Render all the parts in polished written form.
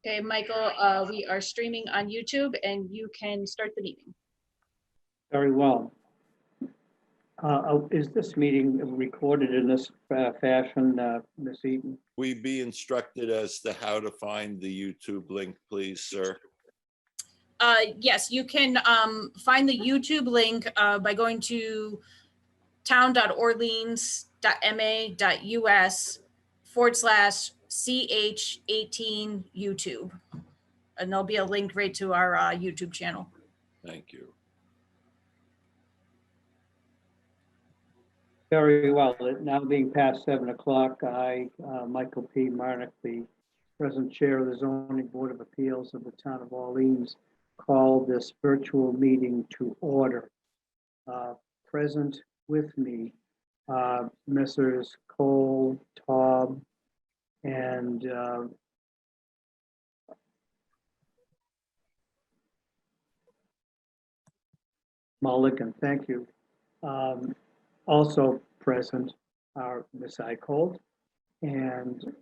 Okay, Michael, we are streaming on YouTube and you can start the meeting. Very well. Is this meeting recorded in this fashion, Ms. Eaton? We be instructed as to how to find the YouTube link, please, sir? Yes, you can find the YouTube link by going to town.orleans.ma.us/CH18 YouTube. And there'll be a link right to our YouTube channel. Thank you. Very well. It now being past 7 o'clock, I, Michael P. Marnick, the present chair of the Zoning Board of Appeals of the Town of Orleans, call this virtual meeting to order. Present with me, Messrs. Cole, Taub, and Mulligan. Thank you. Also present are Ms. Eicholt and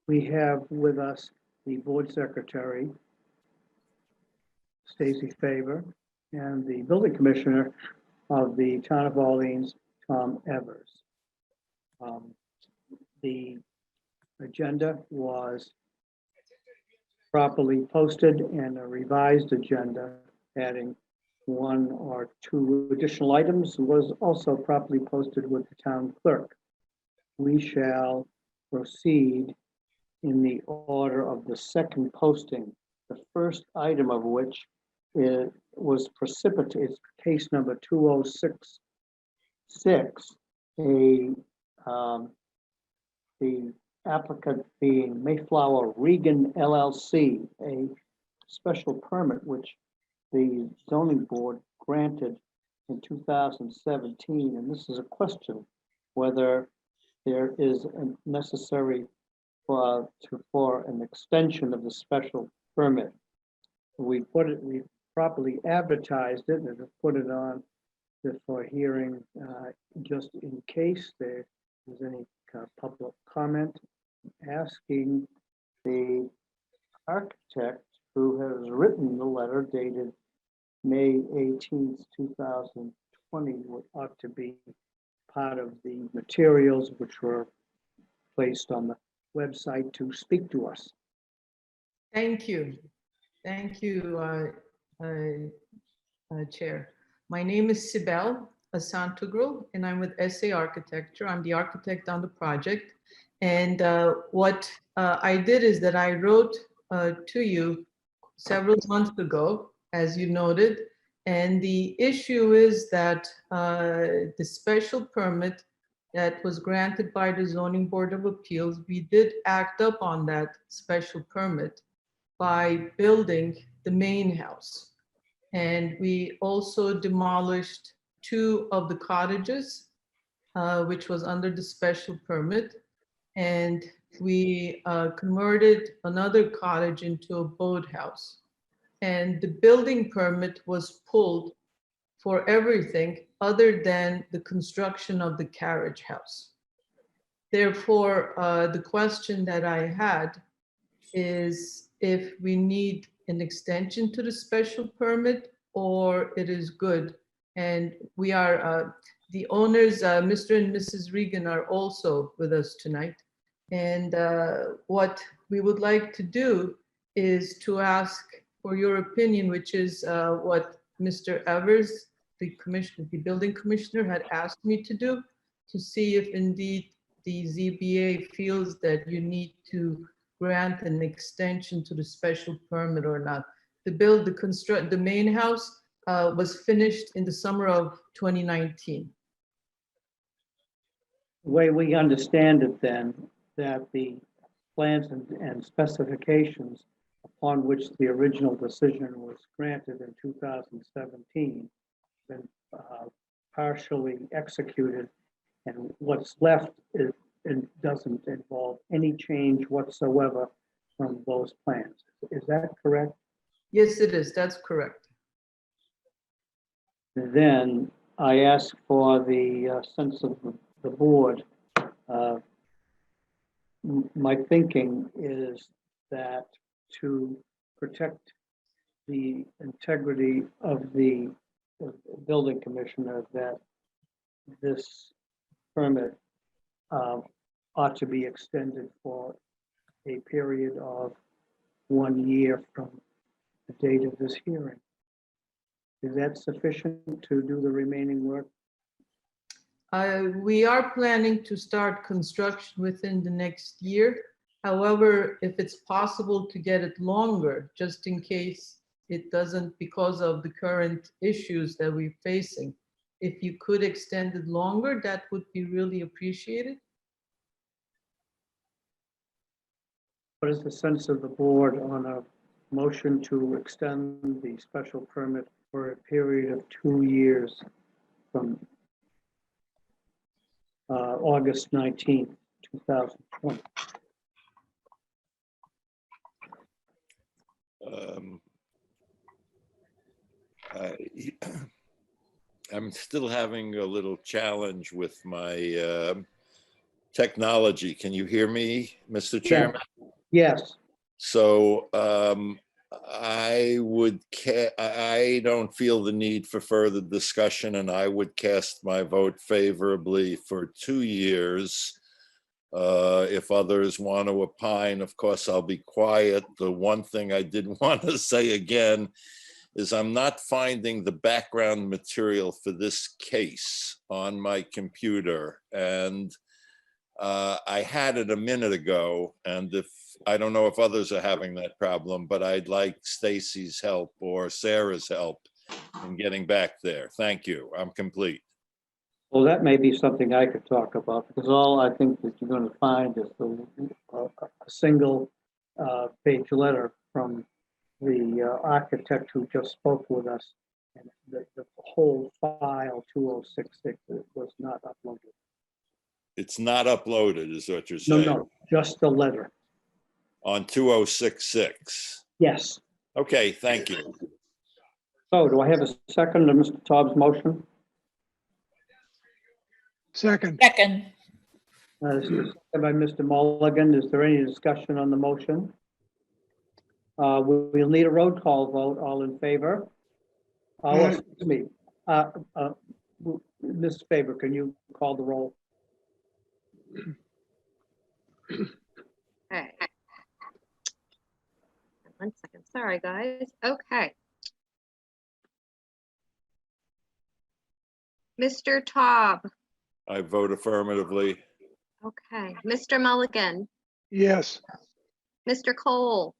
we have with us the board secretary, Stacy Faber, and the building commissioner of the Town of Orleans, Tom Evers. The agenda was properly posted, and a revised agenda adding 1 or 2 additional items was also properly posted with the town clerk. We shall proceed in the order of the second posting, the first item of which was precipitated, case number 2066, the applicant being Mayflower Regan LLC, a special permit which the zoning board granted in 2017, and this is a question whether there is a necessary for an extension of the special permit. We properly advertised it and have put it on for hearing just in case there is any public comment, asking the architect who has written the letter dated May 18th, 2020, what ought to be part of the materials which were placed on the website to speak to us. Thank you. Thank you, Chair. My name is Sibel Asantugro, and I'm with SA Architecture. I'm the architect on the project. And what I did is that I wrote to you several months ago, as you noted, and the issue is that the special permit that was granted by the Zoning Board of Appeals, we did act up on that special permit by building the main house. And we also demolished 2 of the cottages, which was under the special permit. And we converted another cottage into a boathouse. And the building permit was pulled for everything other than the construction of the carriage house. Therefore, the question that I had is if we need an extension to the special permit or it is good. And we are, the owners, Mr. and Mrs. Regan, are also with us tonight. And what we would like to do is to ask for your opinion, which is what Mr. Evers, the commissioner, the building commissioner, had asked me to do, to see if indeed the ZBA feels that you need to grant an extension to the special permit or not. The main house was finished in the summer of 2019. The way we understand it then, that the plans and specifications upon which the original decision was granted in 2017 been partially executed, and what's left is, it doesn't involve any change whatsoever from those plans. Is that correct? Yes, it is. That's correct. Then I ask for the sense of the board. my thinking is that to protect the integrity of the building commissioner, that this permit ought to be extended for a period of 1 year from the date of this hearing. Is that sufficient to do the remaining work? We are planning to start construction within the next year. However, if it's possible to get it longer, just in case it doesn't, because of the current issues that we're facing, if you could extend it longer, that would be really appreciated. What is the sense of the board on a motion to extend the special permit for a period of 2 years from August 19th, 2020? I'm still having a little challenge with my technology. Can you hear me, Mr. Chairman? Yes, So I don't feel the need for further discussion, and I would cast my vote favorably for 2 years. If others want to opine, of course, I'll be quiet. The one thing I did want to say again is I'm not finding the background material for this case on my computer. And I had it a minute ago, and I don't know if others are having that problem, but I'd like Stacy's help or Sarah's help in getting back there. Thank you. I'm complete. well, that may be something I could talk about, because all I think that you're going to find is a single page letter from the architect who just spoke with us. And the whole file 2066 was not uploaded. It's not uploaded, is what you're No, saying? no, just the letter. On 2066. Yes. Okay, thank you. So do I have a second to Mr. Taub's motion? Second. Second. This is seconded by Mr. Mulligan. Is there any discussion on the motion? We'll need a roll call vote. All in favor? Aye. Excuse me. Ms. Faber, can you call the roll? Okay. 1 second. Sorry, guys. Okay. Mr. Taub. I vote affirmatively. Okay. Mr. Mulligan. Yes. Mr. Cole.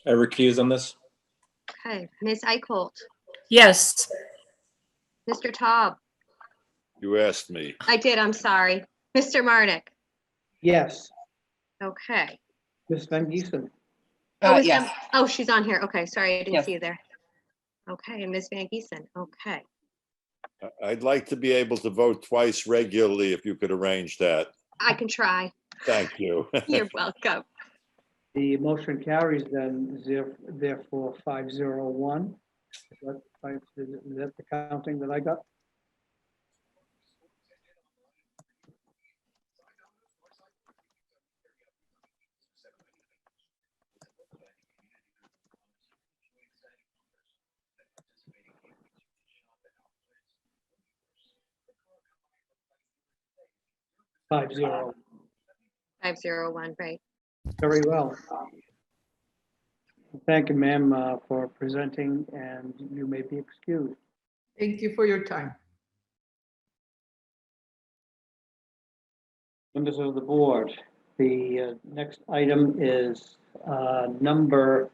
I recuse on this. Okay. Ms. Eichholt. Yes. Mr. Taub. You asked me. I did. I'm sorry. Mr. Marnick. Yes. Okay. Ms. Van Giesen? Oh, Yes. oh, she's on here. Okay. Sorry, I didn't Yes. see you there. Okay. And Ms. Van Giesen. Okay. I'd like to be able to vote twice regularly if you could arrange that. I can try. Thank you. You're welcome. The motion carries then, therefore 501. Is that the counting that I got? Five zero. 501, right? Very well. Thank you, ma'am, for presenting, and you may be excused. Thank you for your time. Members of the board, the next item is number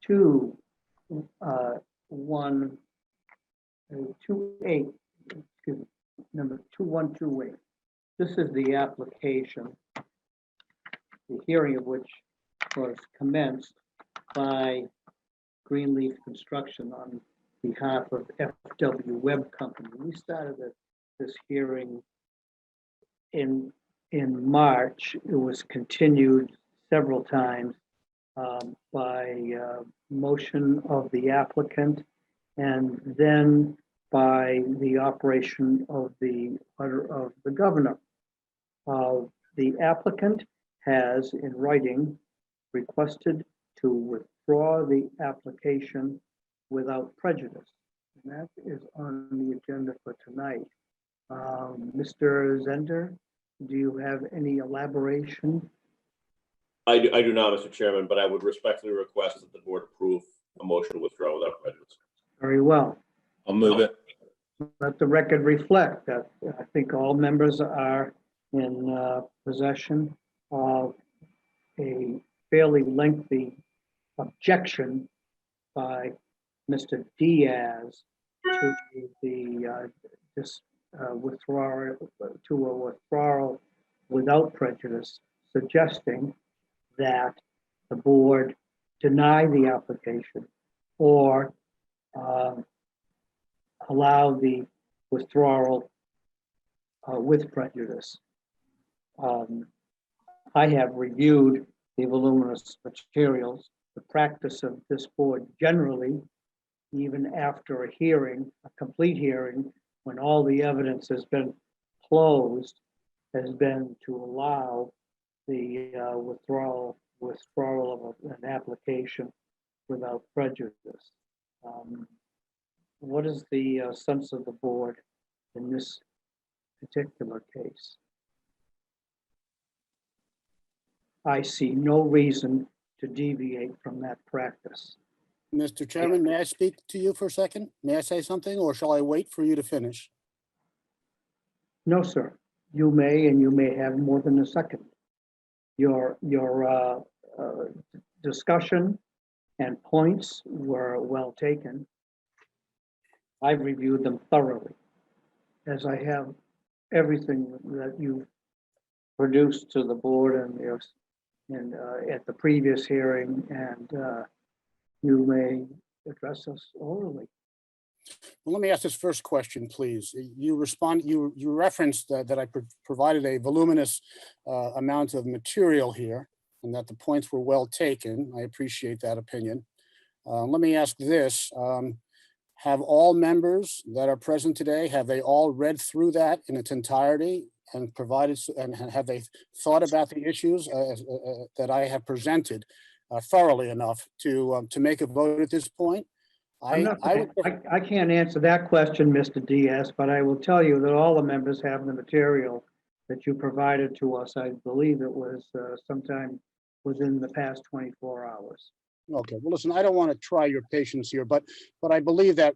2128, excuse me, number 2128. This is the application, the hearing of which was commenced by Greenleaf Construction on behalf of FW Web Company. We started this hearing in March. It was continued several times by motion of the applicant, and then by the operation of the order of the governor. The applicant has in writing requested to withdraw the application without prejudice. And that is on the agenda for tonight. Mr. Zender, do you have any elaboration? I do not, Mr. Chairman, but I would respectfully request that the board approve a motion to withdraw without prejudice. Very well. I'll move it. Let the record reflect that I think all members are in possession of a fairly lengthy objection by Mr. Diaz to the withdrawal without prejudice, suggesting that the board deny the application or allow the withdrawal with prejudice. I have reviewed the voluminous materials. The practice of this board generally, even after a hearing, a complete hearing, when all the evidence has been closed, has been to allow the withdrawal of an application without prejudice. What is the sense of the board in this particular case? I see no reason to deviate from that practice. Mr. Chairman, may I speak to you for a second? May I say something, or shall I wait for you to finish? No, sir. You may, and you may have more than a second. Your discussion and points were well taken. I've reviewed them thoroughly, as I have everything that you've produced to the board and at the previous hearing, and you may address us orally. Well, let me ask this first question, please. You referenced that I provided a voluminous amount of material here and that the points were well taken. I appreciate that opinion. Let me ask this. Have all members that are present today, have they all read through that in its entirety and provided, and have they thought about the issues that I have presented thoroughly enough to make a vote at this point? I can't answer that question, Mr. Diaz, but I will tell you that all the members have the material that you provided to us. I believe it was sometime within the past 24 hours. Okay, well, listen, I don't want to try your patience here, but I believe that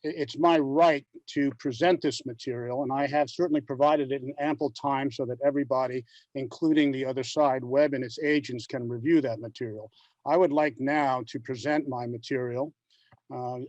it's my right to present this material, and I have certainly provided it in ample time so that everybody, including the other side, Webb and its agents, can review that material. I would like now to present my material.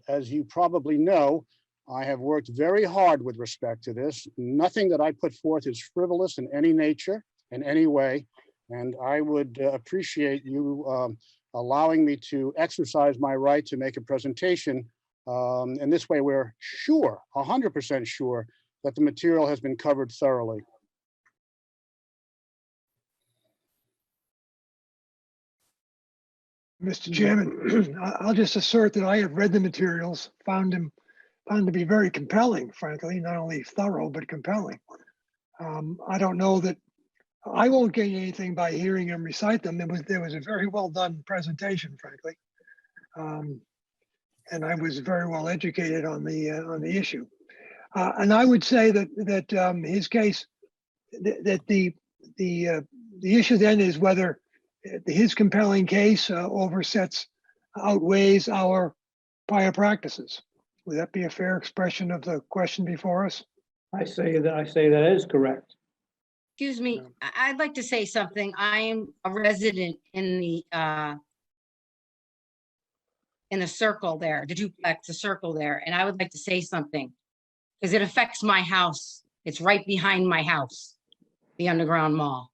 As you probably know, I have worked very hard with respect to this. Nothing that I put forth is frivolous in any nature, in any way, and I would appreciate you allowing me to exercise my right to make a presentation. And this way we're sure, 100% sure, that the material has been covered thoroughly. Mr. Chairman, I'll just assert that I have read the materials, found them to be very compelling, frankly, not only thorough, but compelling. I don't know that I won't gain anything by hearing him recite them. There was a very well done presentation, frankly. And I was very well educated on the issue. And I would say that his case, that the issue then is whether his compelling case outweighs our prior practices. Would that be a fair expression of the question before us? I say that is correct. Excuse me, I'd like to say something. I am a resident in the circle there, the duplex, the circle there, and I would like to say something because it affects my house. It's right behind my house, the underground mall.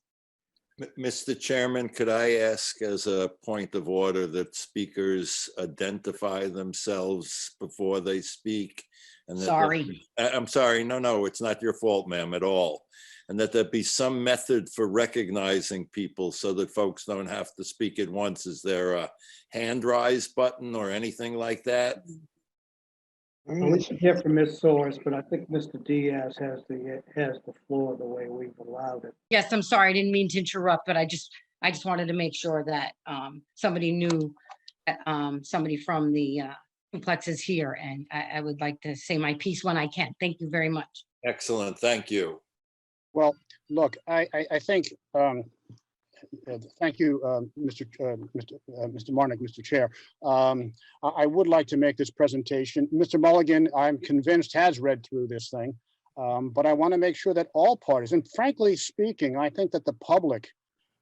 Mr. Chairman, could I ask as a point of order that speakers identify themselves before they speak? And that Sorry. I'm sorry. No, it's not your fault, ma'am, at all. And that there be some method for recognizing people so that folks don't have to speak at once. Is there a hand rise button or anything like that? We should hear from Ms. Soers, but I think Mr. Diaz has the floor the way we've allowed it. Yes, I'm sorry, I didn't mean to interrupt, but I just wanted to make sure that somebody knew that somebody from the duplex is here, and I would like to say my piece when I can. Thank you very much. Excellent, thank you. Well, look, I think, thank you, Mr. Marnick, Mr. Chair. I would like to make this presentation. Mr. Mulligan, I'm convinced, has read through this thing, but I want to make sure that all parties, and frankly speaking, I think that the public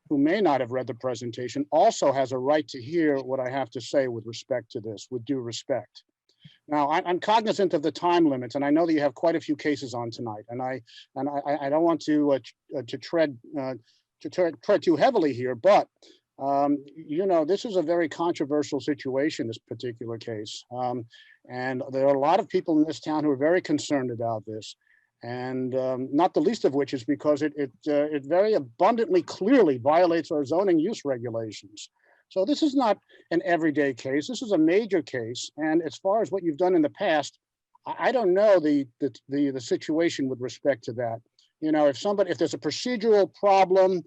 who may not have read the presentation also has a right to hear what I have to say with respect to this, with due respect. Now, I'm cognizant of the time limits, and I know that you have quite a few cases on tonight, and I don't want to tread too heavily here, but you know, this is a very controversial situation, this particular case, and there are a lot of people in this town who are very concerned about this, and not the least of which is because it very abundantly, clearly violates our zoning use regulations. So this is not an everyday case. This is a major case. And as far as what you've done in the past, I don't know the situation with respect to that. You know, if there's a procedural problem,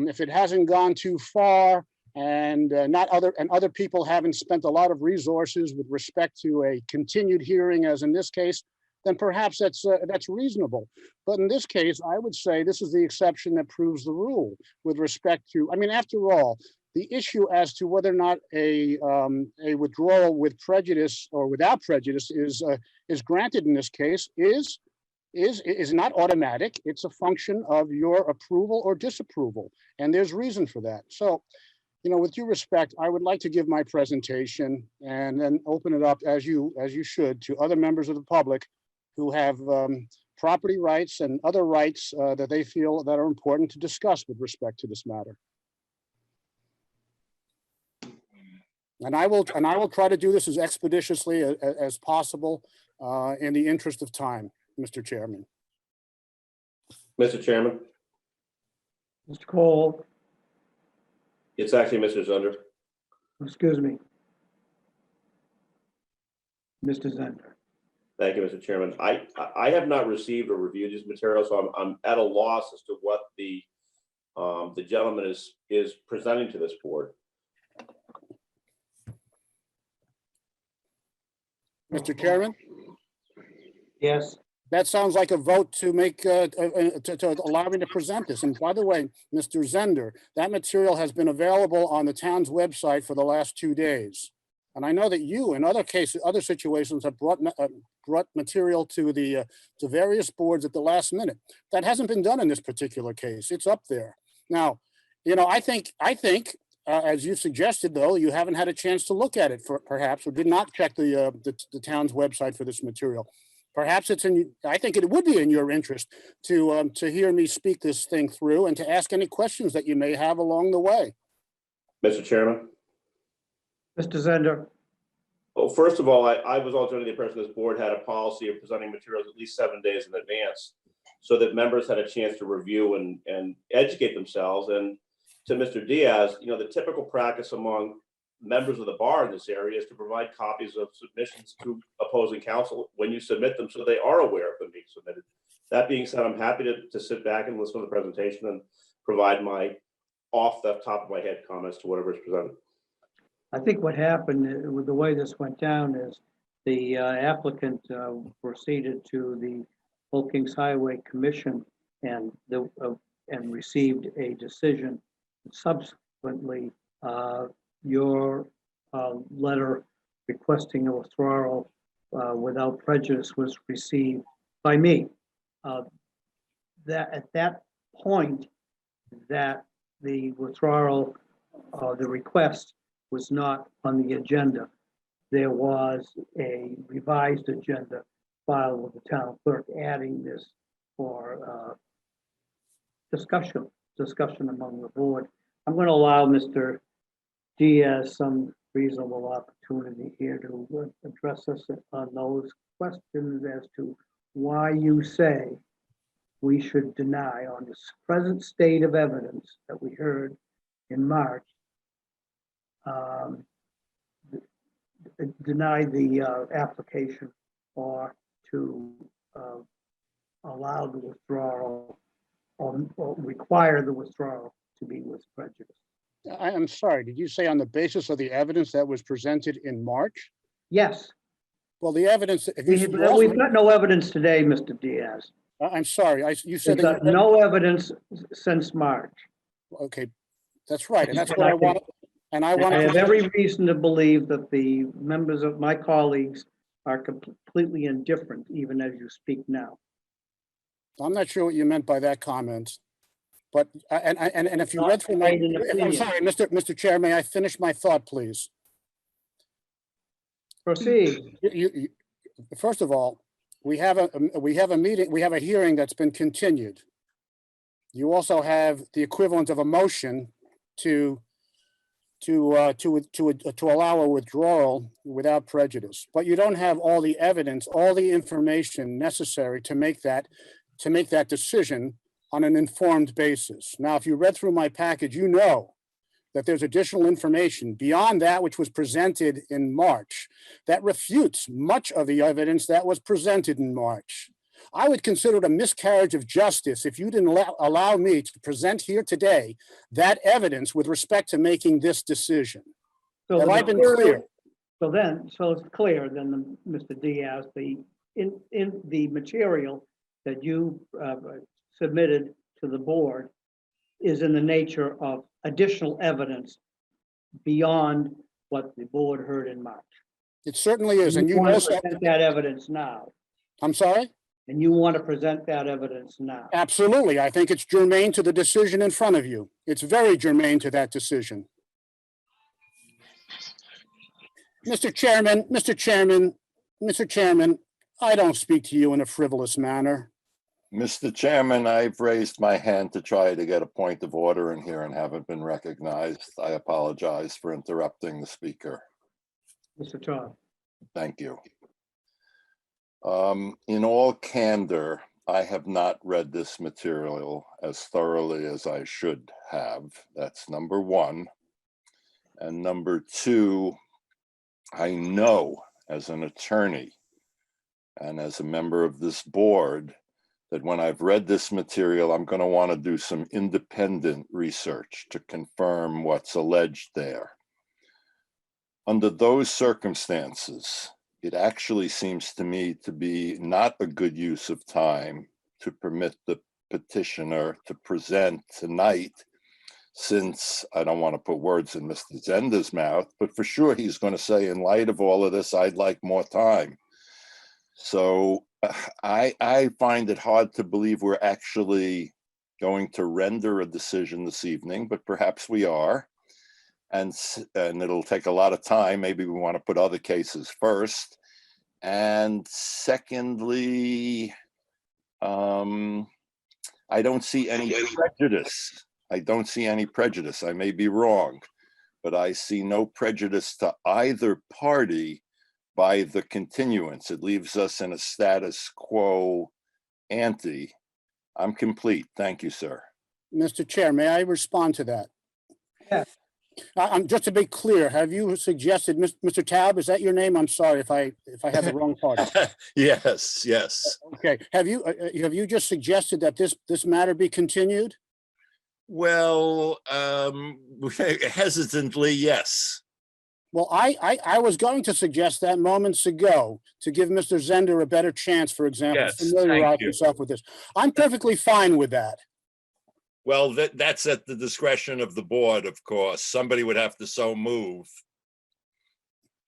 if it hasn't gone too far, and other people haven't spent a lot of resources with respect to a continued hearing, as in this case, then perhaps that's reasonable. But in this case, I would say this is the exception that proves the rule with respect to, I mean, after all, the issue as to whether or not a withdrawal with prejudice or without prejudice is granted in this case is not automatic. It's a function of your approval or disapproval, and there's reason for that. So, you know, with due respect, I would like to give my presentation and then open it up as you should to other members of the public who have property rights and other rights that they feel that are important to discuss with respect to this matter. And I will try to do this as expeditiously as possible in the interest of time, Mr. Chairman. Mr. Chairman, Mr. Cole, it's actually Mr. Zunder. excuse me. Mr. Zender. Thank you, Mr. Chairman. I have not received or reviewed these materials, so I'm at a loss as to what the gentleman is presenting to this board. Mr. Chairman? Yes. That sounds like a vote to make, to allow me to present this. And by the way, Mr. Zender, that material has been available on the town's website for the last 2 days. And I know that you, in other cases, other situations, have brought material to various boards at the last minute. That hasn't been done in this particular case. It's up there. Now, you know, I think, as you suggested, though, you haven't had a chance to look at it, perhaps, or did not check the town's website for this material. Perhaps I think it would be in your interest to hear me speak this thing through and to ask any questions that you may have along the way. Mr. Chairman? Mr. Zender. Well, first of all, I was also under the impression this board had a policy of presenting materials at least 7 days in advance so that members had a chance to review and educate themselves. And to Mr. Diaz, you know, the typical practice among members of the bar in this area is to provide copies of submissions to opposing counsel when you submit them so they are aware of them being submitted. That being said, I'm happy to sit back and listen to the presentation and provide my off the top of my head comments to whatever is presented. I think what happened with the way this went down is the applicant proceeded to the Old Kings Highway Commission and received a decision. Subsequently, your letter requesting a withdrawal without prejudice was received by me. That at that point, that the withdrawal, the request was not on the agenda. There was a revised agenda filed with the town clerk adding this for discussion among the board. I'm going to allow Mr. Diaz some reasonable opportunity here to address us on those questions as to why you say we should deny on this present state of evidence that we heard in March, deny the application or to allow the withdrawal or require the withdrawal to be with prejudice. I'm sorry, did you say on the basis of the evidence that was presented in March? Yes, Well, the evidence, if you, we've got no evidence today, Mr. Diaz. I'm sorry, you said We've that, got no evidence since March. okay, that's right, and that's what I want, and I I want have to, every reason to believe that the members of my colleagues are completely indifferent, even as you speak now. I'm not sure what you meant by that comment. But, and if you read through my, Not an I'm opinion. sorry, Mr. Chair, may I finish my thought, please? Proceed. First of all, we have a meeting, we have a hearing that's been continued. You also have the equivalent of a motion to allow a withdrawal without prejudice, but you don't have all the evidence, all the information necessary to make that decision on an informed basis. Now, if you read through my package, you know that there's additional information beyond that which was presented in March that refutes much of the evidence that was presented in March. I would consider it a miscarriage of justice if you didn't allow me to present here today that evidence with respect to making this decision. So Have the I been material- clear? So it's clear then, Mr. Diaz, in the material that you submitted to the board is in the nature of additional evidence beyond what the board heard in March. It certainly is, and you want know, to present that evidence now, I'm sorry? and you want to present that evidence now. Absolutely. I think it's germane to the decision in front of you. It's very germane to that decision. Mr. Chairman, I don't speak to you in a frivolous manner. Mr. Chairman, I've raised my hand to try to get a point of order in here and haven't been recognized. I apologize for interrupting the speaker. Mr. Todd. Thank you. In all candor, I have not read this material as thoroughly as I should have. That's number one. And number two, I know as an attorney and as a member of this board that when I've read this material, I'm going to want to do some independent research to confirm what's alleged there. Under those circumstances, it actually seems to me to be not a good use of time to permit the petitioner to present tonight, since I don't want to put words in Mr. Zender's mouth, but for sure he's going to say, in light of all of this, I'd like more time. So I find it hard to believe we're actually going to render a decision this evening, but perhaps we are. And it'll take a lot of time. Maybe we want to put other cases first. And secondly, I don't see any prejudice. I don't see any prejudice. I may be wrong, but I see no prejudice to either party by the continuance. It leaves us in a status quo ante. I'm complete. Thank you, sir. Mr. Chair, may I respond to that? Yes. Just to be clear, have you suggested, Mr. Taub, is that your name? I'm sorry if I have the wrong party. Yes, yes. Okay, have you just suggested that this matter be continued? Well, hesitantly, yes. Well, I was going to suggest that moments ago to give Mr. Zender a better chance, for example, Yes, to familiarize thank you. himself with this. I'm perfectly fine with that. Well, that's at the discretion of the board, of course. Somebody would have to so move.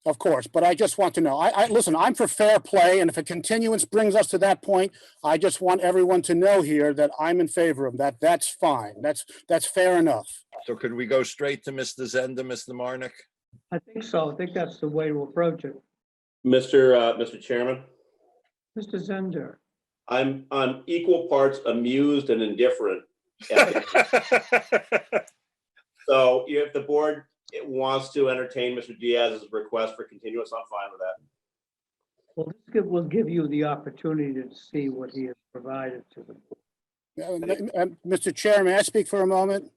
Of course, but I just want to know, listen, I'm for fair play, and if a continuance brings us to that point, I just want everyone to know here that I'm in favor of that. That's fine. That's fair enough. So could we go straight to Mr. Zender, Mr. Marnick? I think so. I think that's the way to approach it. Mr. Chairman, Mr. Zender. I'm equal parts amused and indifferent. So if the board wants to entertain Mr. Diaz's request for continuance, I'm fine with that. Well, this will give you the opportunity to see what he has provided to the board. Mr. Chair, may I speak for a moment?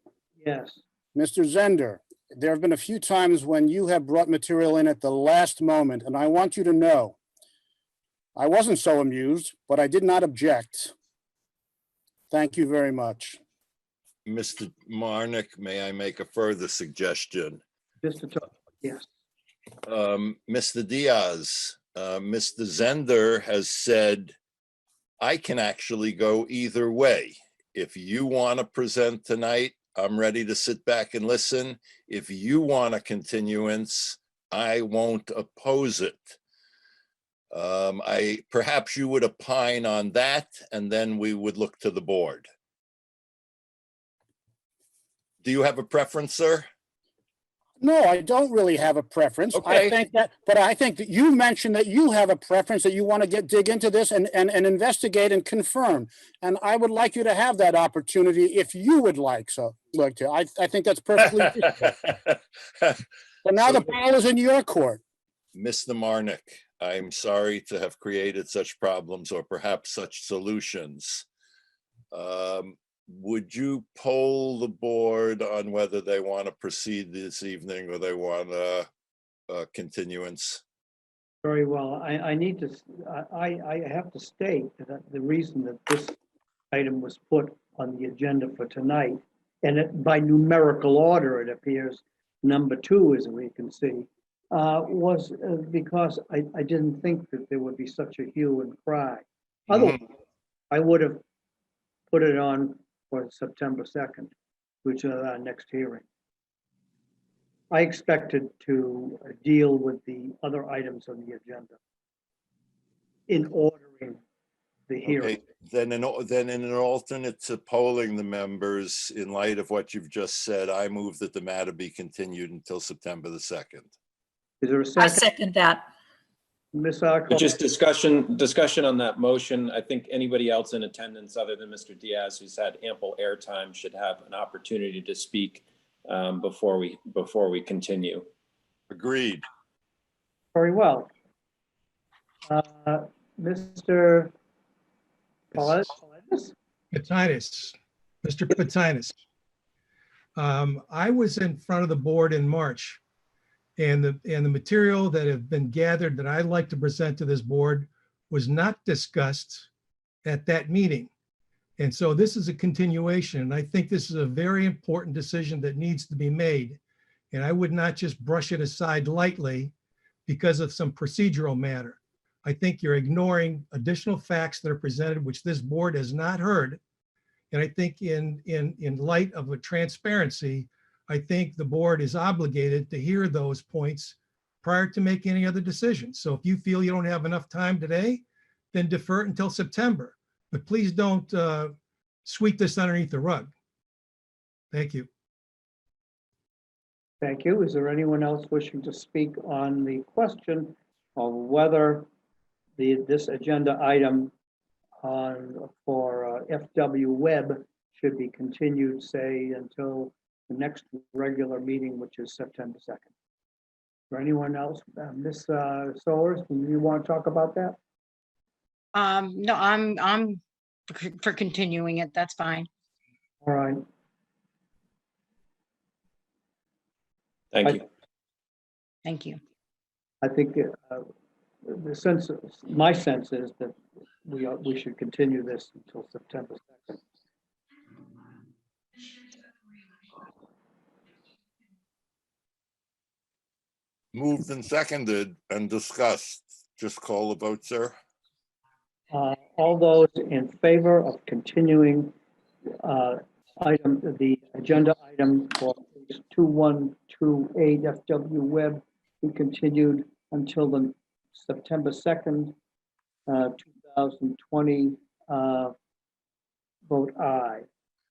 Yes. Mr. Zender, there have been a few times when you have brought material in at the last moment, and I want you to know I wasn't so amused, but I did not object. Thank you very much. Mr. Marnick, may I make a further suggestion? Mr. Yes. Mr. Diaz, Mr. Zender has said, I can actually go either way. If you want to present tonight, I'm ready to sit back and listen. If you want a continuance, I won't oppose it. Perhaps you would opine on that, and then we would look to the board. Do you have a preference, sir? No, I don't really have a preference. Okay. But I think that you mentioned that you have a preference, that you want to dig into this and investigate and confirm. And I would like you to have that opportunity if you would like to. I think that's perfectly. But now the ball is in your court. Mr. Marnick, I'm sorry to have created such problems or perhaps such solutions. Would you poll the board on whether they want to proceed this evening or they want a continuance? Very well. I need to, I have to state that the reason that this item was put on the agenda for tonight, and by numerical order, it appears number 2, as we can see, was because I didn't think that there would be such a hue and cry. Otherwise, I would have put it on for September 2nd, which is our next hearing. I expected to deal with the other items on the agenda in ordering the hearing. Okay, then in an alternate to polling the members, in light of what you've just said, I move that the matter be continued until September the 2nd. Is there a I second? second that. Ms. Arkell? Just discussion on that motion. I think anybody else in attendance other than Mr. Diaz, who's had ample airtime, should have an opportunity to speak before we continue. Agreed. Very well. Mr. Paulides? Patinas, Mr. Patinas. I was in front of the board in March, and the material that have been gathered that I'd like to present to this board was not discussed at that meeting. And so this is a continuation, and I think this is a very important decision that needs to be made. And I would not just brush it aside lightly because of some procedural matter. I think you're ignoring additional facts that are presented, which this board has not heard. And I think in light of a transparency, I think the board is obligated to hear those points prior to making any other decisions. So if you feel you don't have enough time today, then defer it until September. But please don't sweep this underneath the rug. Thank you. Thank you. Is there anyone else wishing to speak on the question of whether this agenda item for FW Web should be continued, say, until the next regular meeting, which is September 2nd? For anyone else, Ms. Solers, do you want to talk about that? No, I'm for continuing it. That's fine. All right. Thank you. Thank you. I think my sense is that we should continue this until September 2nd. Moved and seconded and discussed. Just call the vote, sir. All those in favor of continuing the agenda item for 2128 FW Web be continued until the September 2nd, 2020, vote aye.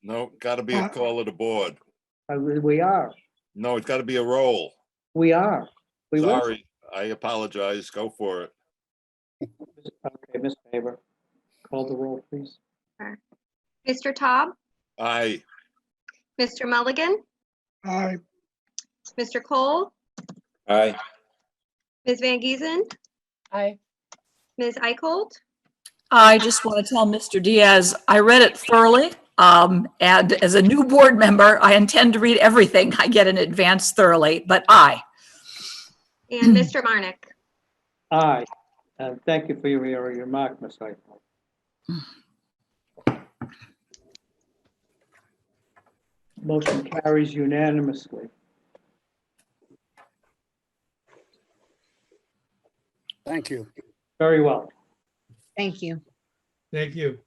No, got to be a call of the board. We are. No, it's got to be a roll. We are. We will. Sorry, I apologize. Go for it. Okay, Ms. Faber, call the roll, please. Mr. Taub, Aye. Mr. Mulligan, Aye. Mr. Cole, Aye. Ms. Van Giesen, Aye. Ms. Eichholt, I just want to tell Mr. Diaz, I read it thoroughly. And as a new board member, I intend to read everything I get in advance thoroughly, but aye. and Mr. Marnick. Aye. Thank you for your remark, Ms. Eichel. Motion carries unanimously. Thank you. Very well. Thank you. Thank you.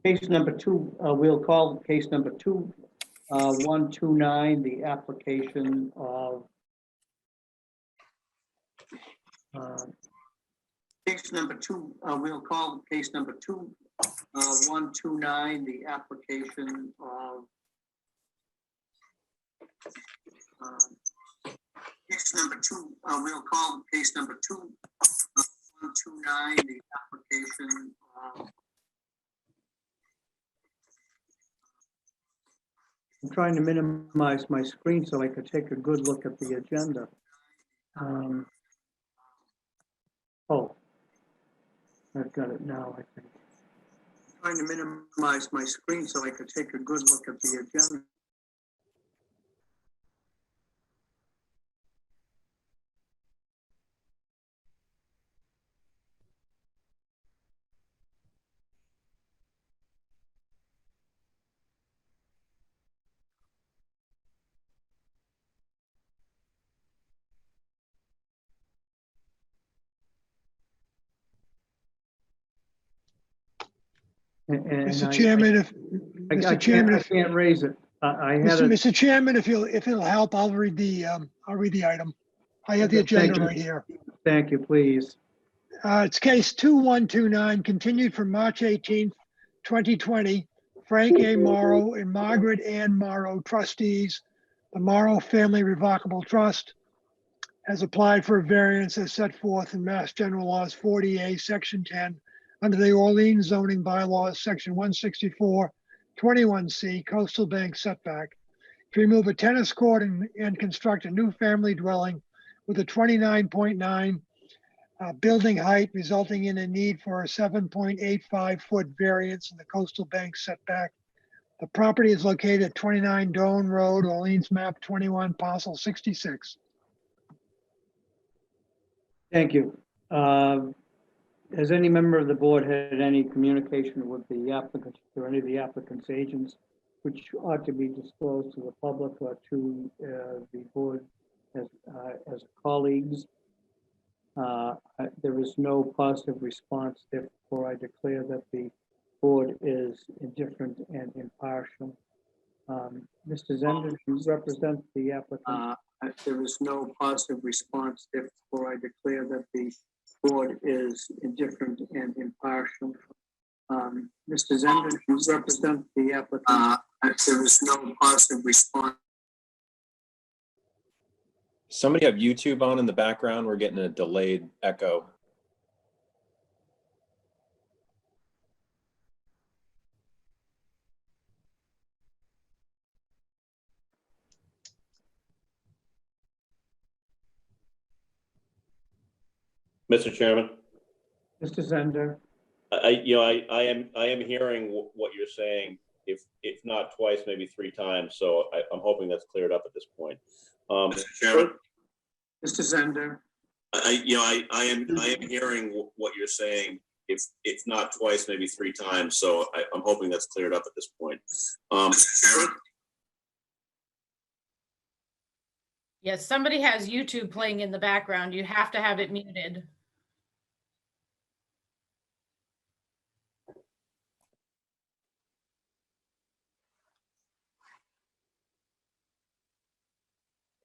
Case number two, we'll call case number 2129, the application of case number two, we'll call case number 2129, the application of case number two, we'll call case number 2129, the application of I'm trying to minimize my screen so I could take a good look at the agenda. Oh, I've got it now, I think. Trying to minimize my screen so I could take a good look at the agenda. Mr. Chairman, I can't raise it. I had it. Mr. Chairman, if it'll help, I'll read the item. I have the agenda right here. Thank you, please. It's case 2129, continued from March 18th, 2020. Frank A. Morrow and Margaret Ann Morrow, trustees, the Morrow Family Revocable Trust, has applied for a variance as set forth in Mass General Laws 40A, Section 10, under the Orleans zoning bylaws, Section 164, 21C, coastal bank setback, to remove a tennis court and construct a new family dwelling with a 29.9 building height, resulting in a need for a 7.85-foot variance in the coastal bank setback. The property is located at 29 Doan Road, Orleans map 21, parcel 66. Thank you. Has any member of the board had any communication with the applicant or any of the applicant's agents, which ought to be disclosed to the public or to the board as colleagues? There is no positive response, therefore I declare that the board is indifferent and impartial. Mr. Zender, do you represent the applicant? There is no positive response, therefore I declare that the board is indifferent and impartial. Mr. Zender, do you represent the applicant? There is no positive response. Somebody have YouTube on in the background? We're getting a delayed echo. Mr. Chairman, Mr. Zender, I am hearing what you're saying, if not twice, maybe three times. So I'm hoping that's cleared up at this point. Mr. Chairman, Mr. Zender, I am hearing what you're saying, if not twice, maybe three times. So I'm hoping that's cleared up at this point. Mr. Chairman. Yes, somebody has YouTube playing in the background. You have to have it muted.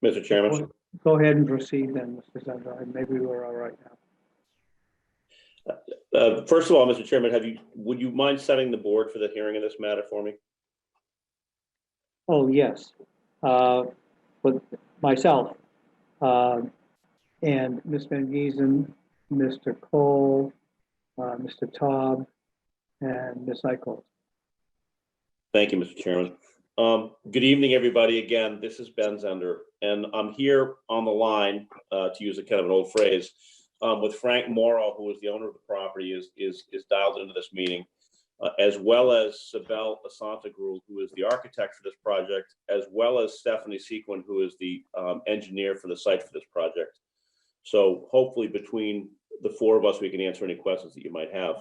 Mr. Chairman. go ahead and proceed then, Mr. Zender. Maybe we're all right now. First of all, Mr. Chairman, would you mind setting the board for the hearing in this matter for me? Oh, yes. With myself and Ms. Van Giesen, Mr. Cole, Mr. Taub, and Ms. Eichel. Thank you, Mr. Chairman. Good evening, everybody. Again, this is Ben Zender, and I'm here on the line, to use a kind of an old phrase, with Frank Morrow, who is the owner of the property, is dialed into this meeting. as well as Sibel Asantagru, who is the architect for this project, as well as Stephanie Sequin, who is the engineer for the site for this project. So hopefully between the four of us, we can answer any questions that you might have.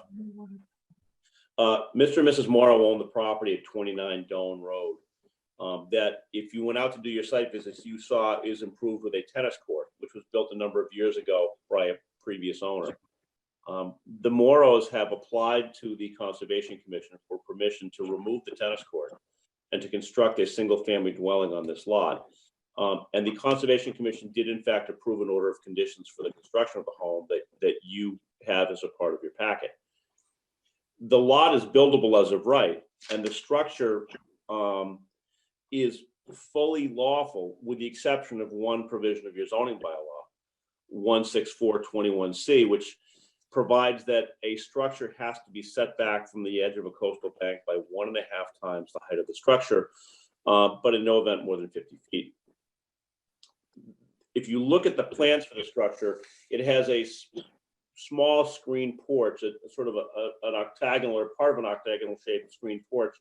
Mr. and Mrs. Morrow own the property at 29 Doan Road. That if you went out to do your site visits, you saw is improved with a tennis court, which was built a number of years ago by a previous owner. The Morrows have applied to the Conservation Commission for permission to remove the tennis court and to construct a single-family dwelling on this lot. And the Conservation Commission did in fact approve an order of conditions for the construction of the home that you have as a part of your packet. The lot is buildable as of right, and the structure is fully lawful with the exception of one provision of your zoning bylaw, 16421C, which provides that a structure has to be set back from the edge of a coastal bank by 1.5 times the height of the structure, but in no event more than 50 feet. If you look at the plans for the structure, it has a small screen porch, a sort of an octagonal or part of an octagonal shaped screen porch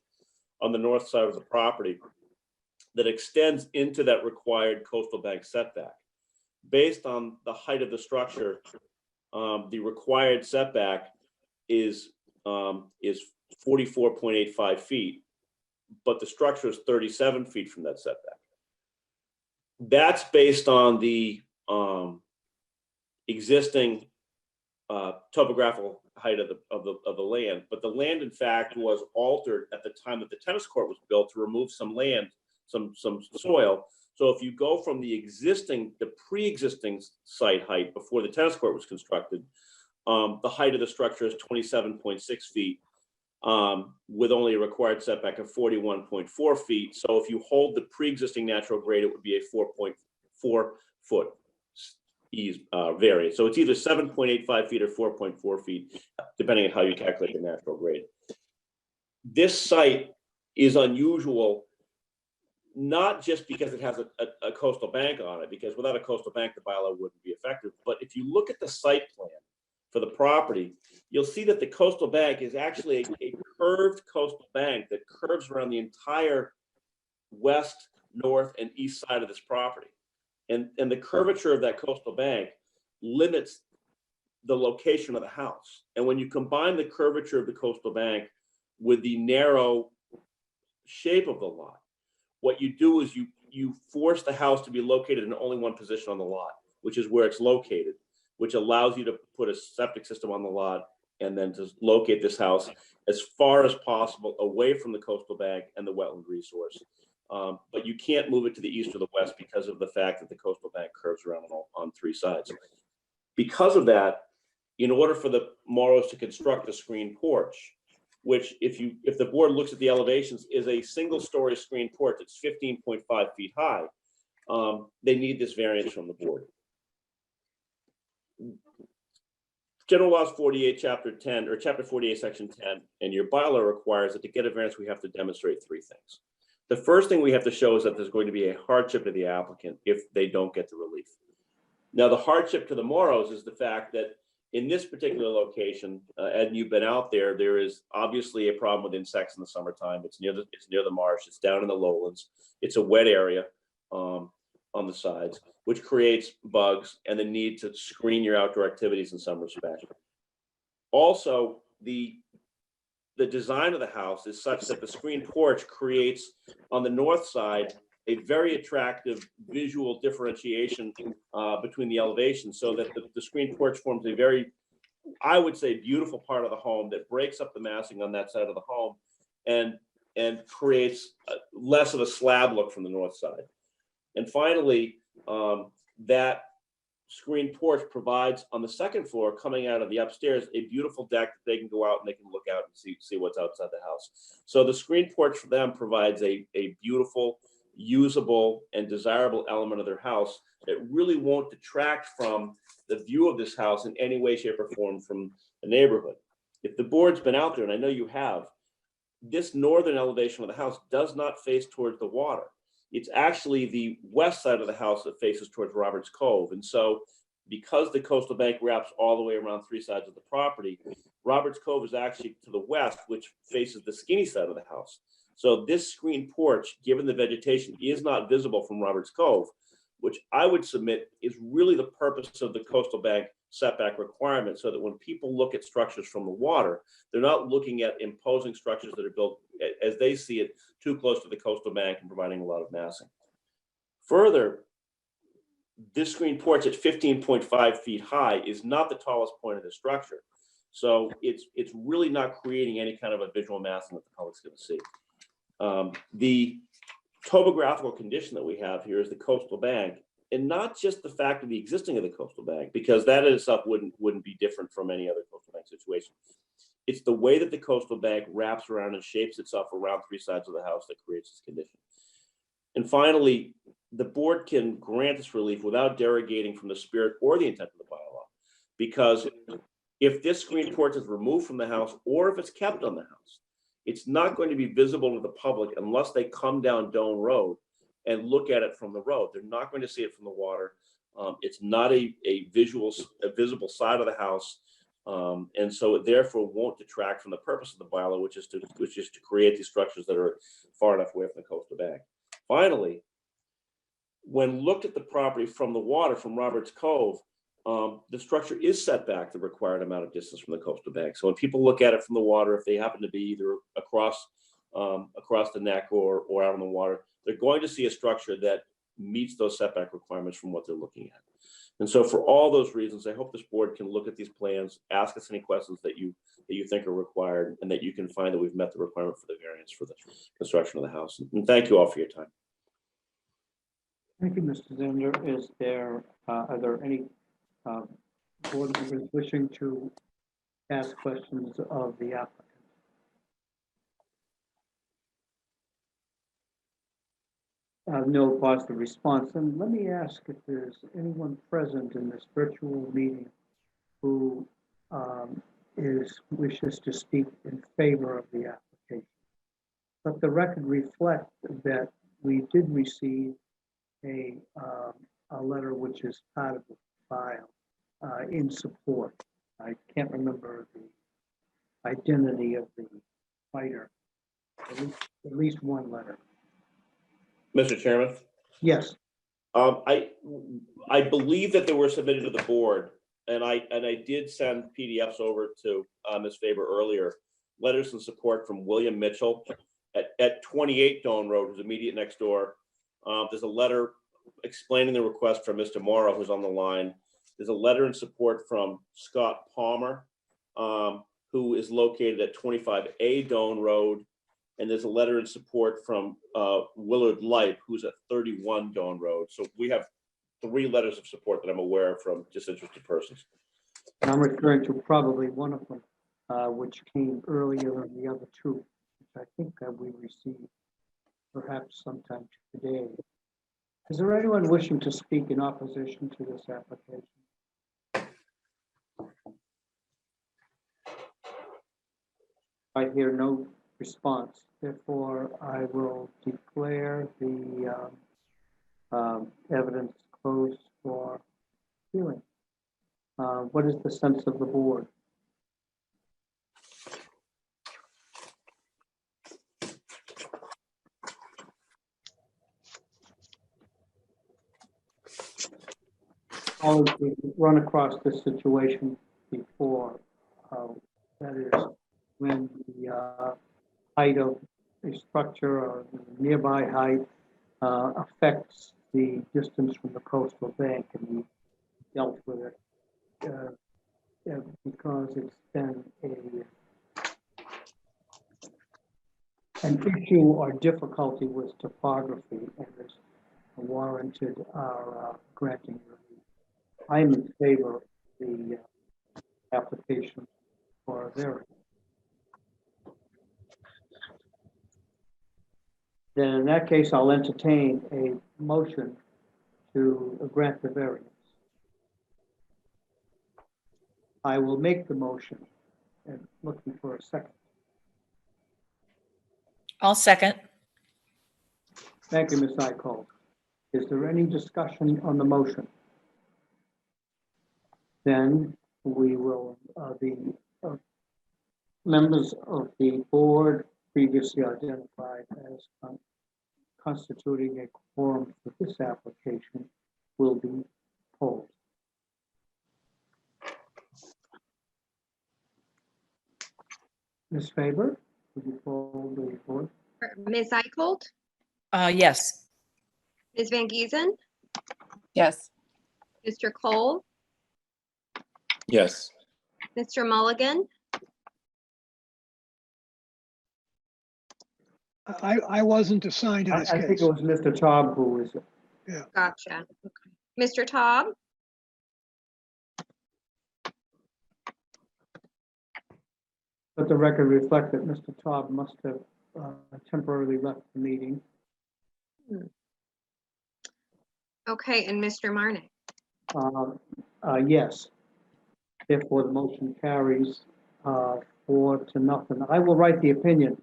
on the north side of the property that extends into that required coastal bank setback. Based on the height of the structure, the required setback is 44.85 feet, but the structure is 37 feet from that setback. That's based on the existing topographical height of the land, but the land in fact was altered at the time that the tennis court was built to remove some land, some soil. So if you go from the pre-existing site height before the tennis court was constructed, the height of the structure is 27.6 feet with only a required setback of 41.4 feet. So if you hold the pre-existing natural grade, it would be a 4.4 foot variance. So it's either 7.85 feet or 4.4 feet, depending on how you calculate the natural grade. This site is unusual, not just because it has a coastal bank on it, because without a coastal bank, the bylaw wouldn't be effective. But if you look at the site plan for the property, you'll see that the coastal bank is actually a curved coastal bank that curves around the entire west, north, and east side of this property. And the curvature of that coastal bank limits the location of the house. And when you combine the curvature of the coastal bank with the narrow shape of the lot, what you do is you force the house to be located in only one position on the lot, which is where it's located, which allows you to put a septic system on the lot and then to locate this house as far as possible away from the coastal bank and the wetland resource. But you can't move it to the east or the west because of the fact that the coastal bank curves around on three sides. Because of that, in order for the Morrows to construct a screen porch, which if the board looks at the elevations is a single story screen porch, it's 15.5 feet high, they need this variance from the board. General Laws 48, Chapter 10, or Chapter 48, Section 10, and your bylaw requires that to get a variance, we have to demonstrate three things. The first thing we have to show is that there's going to be a hardship to the applicant if they don't get the relief. Now, the hardship to the Morrows is the fact that in this particular location, Ed, you've been out there, there is obviously a problem with insects in the summertime. It's near the marsh, it's down in the lowlands. It's a wet area on the sides, which creates bugs and the need to screen your outdoor activities in some respect. Also, the design of the house is such that the screen porch creates on the north side a very attractive visual differentiation between the elevations, so that the screen porch forms a very, I would say, beautiful part of the home that breaks up the massing on that side of the home and creates less of a slab look from the north side. And finally, that screen porch provides on the second floor, coming out of the upstairs, a beautiful deck that they can go out and they can look out and see what's outside the house. So the screen porch for them provides a beautiful, usable, and desirable element of their house that really won't detract from the view of this house in any way, shape, or form from the neighborhood. If the board's been out there, and I know you have, this northern elevation of the house does not face towards the water. It's actually the west side of the house that faces towards Roberts Cove. And so because the coastal bank wraps all the way around three sides of the property, Roberts Cove is actually to the west, which faces the skinny side of the house. So this screen porch, given the vegetation, is not visible from Roberts Cove, which I would submit is really the purpose of the coastal bank setback requirement, so that when people look at structures from the water, they're not looking at imposing structures that are built, as they see it, too close to the coastal bank and providing a lot of massing. Further, this screen porch at 15.5 feet high is not the tallest point of the structure. So it's really not creating any kind of a visual massing that the public's going to see. The topographical condition that we have here is the coastal bank, and not just the fact of the existing of the coastal bank, because that in itself wouldn't be different from any other coastal bank situation. It's the way that the coastal bank wraps around and shapes itself around three sides of the house that creates this condition. And finally, the board can grant this relief without derogating from the spirit or the intent of the bylaw, because if this screen porch is removed from the house, or if it's kept on the house, it's not going to be visible to the public unless they come down Doan Road and look at it from the road. They're not going to see it from the water. It's not a visible side of the house. And so it therefore won't detract from the purpose of the bylaw, which is to create these structures that are far enough away from the coastal bank. Finally, when looked at the property from the water, from Roberts Cove, the structure is set back the required amount of distance from the coastal bank. So when people look at it from the water, if they happen to be either across the neck or out on the water, they're going to see a structure that meets those setback requirements from what they're looking at. And so for all those reasons, I hope this board can look at these plans, ask us any questions that you think are required, and that you can find that we've met the requirement for the variance for the construction of the house. And thank you all for your time. Thank you, Mr. Zander. Are there any board members wishing to ask questions of the applicant? No positive response. And let me ask if there's anyone present in this virtual meeting who wishes to speak in favor of the application. Let the record reflect that we did receive a letter which is part of the file in support. I can't remember the identity of the writer. At least one letter. Mr. Chairman? Yes. I believe that they were submitted to the board, and I did send PDFs over to Ms. Faber earlier. Letters in support from William Mitchell at 28 Doan Road, who's immediate next door. There's a letter explaining the request from Mr. Morrow, who's on the line. There's a letter in support from Scott Palmer, who is located at 25A Doan Road. And there's a letter in support from Willard Lipe, who's at 31 Doan Road. So we have 3 letters of support that I'm aware of from disinterested persons. And I'm referring to probably one of them, which came earlier than the other 2, which I think we received perhaps sometime today. Is there anyone wishing to speak in opposition to this application? I hear no response. Therefore, I will declare the evidence closed for hearing. What is the sense of the board? We've run across this situation before. That is when the height of a structure or nearby height affects the distance from the coastal bank, and we dealt with it because it's been an issue or difficulty with topography, and it's warranted our granting relief. I am in favor of the application for a variance. Then in that case, I'll entertain a motion to grant the variance. I will make the motion and looking for a second. I'll second. Thank you, Ms. Icoll. Is there any discussion on the motion? then we will, the members of the board previously identified as constituting a quorum for this application will be polled. Ms. Faber, would you poll the board? Ms. Eichholt, Yes. Ms. Van Giesen, Yes. Mr. Cole, Yes. Mr. Mulligan, I wasn't assigned in I this think case. it was Mr. Taub who was, gotcha. Okay. Mr. Taub, let the record reflect that Mr. Taub must have temporarily left the meeting. okay, and Mr. Marnick. Yes. Therefore, the motion carries 4-0. I will write the opinion.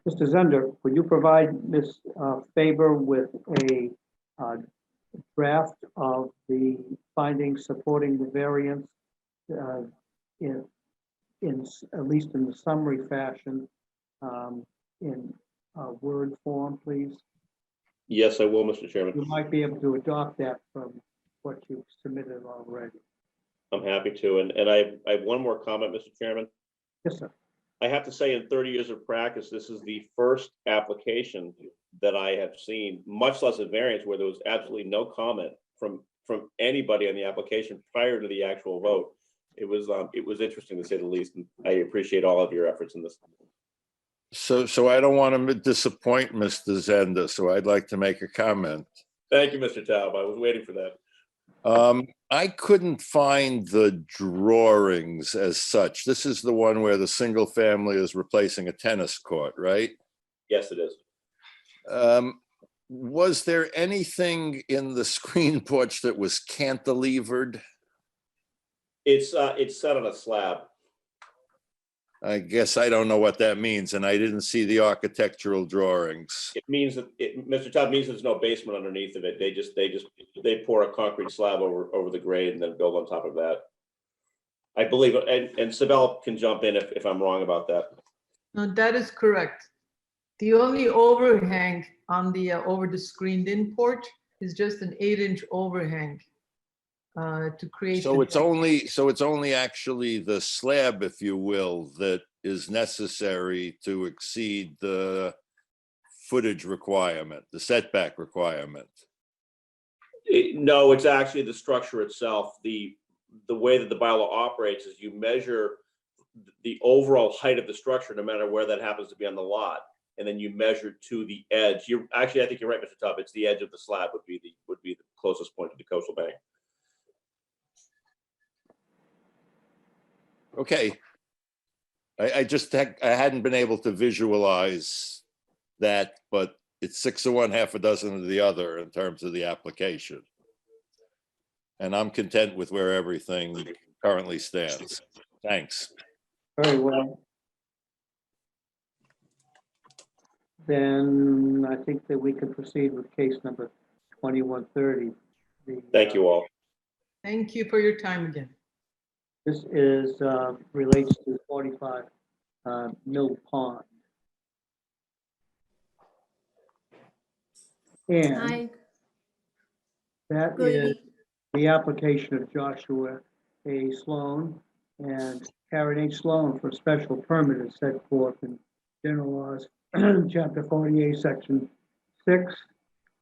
Mr. Zender, would you provide Ms. Faber with a draft of the findings supporting the variance in at least in the summary fashion in word form, please? Yes, I will, Mr. Chairman. You might be able to adopt that from what you've submitted already. I'm happy to. And I have one more comment, Mr. Chairman. Yes, sir. I have to say, in 30 years of practice, this is the first application that I have seen, much less a variance, where there was absolutely no comment from anybody on the application prior to the actual vote. It was interesting, to say the least, and I appreciate all of your efforts in this. So I don't want to disappoint Mr. Zender, so I'd like to make a comment. Thank you, Mr. Taub. I was waiting for that. I couldn't find the drawings as such. This is the one where the single family is replacing a tennis court, right? Yes, it is. Was there anything in the screen porch that was cantilevered? It's set on a slab. I guess I don't know what that means, and I didn't see the architectural drawings. It means that Mr. Taub means there's no basement underneath of it. They pour a concrete slab over the grade and then build on top of that. I believe, and Sibel can jump in if I'm wrong about that. No, that is correct. The only overhang on the over the screened-in porch is just an 8-inch overhang to create. So it's only actually the slab, if you will, that is necessary to exceed the footage requirement, the setback requirement. No, it's actually the structure itself. The way that the bylaw operates is you measure the overall height of the structure, no matter where that happens to be on the lot, and then you measure to the edge. I think you're right, Mr. Taub. It's the edge of the slab would be the closest point to the coastal bank. Okay. I hadn't been able to visualize that, but it's 6 of one, half a dozen of the other in terms of the application. And I'm content with where everything currently stands. Thanks. Very well. Then I think that we can proceed with case number 2130. Thank you all. Thank you for your time again. This is, relates to 45 Mill Pond. And Hi, that good is evening. the application of Joshua A. Sloan and Karen H. Sloan for a special permit is set forth in General Laws, Chapter 48, Section 6,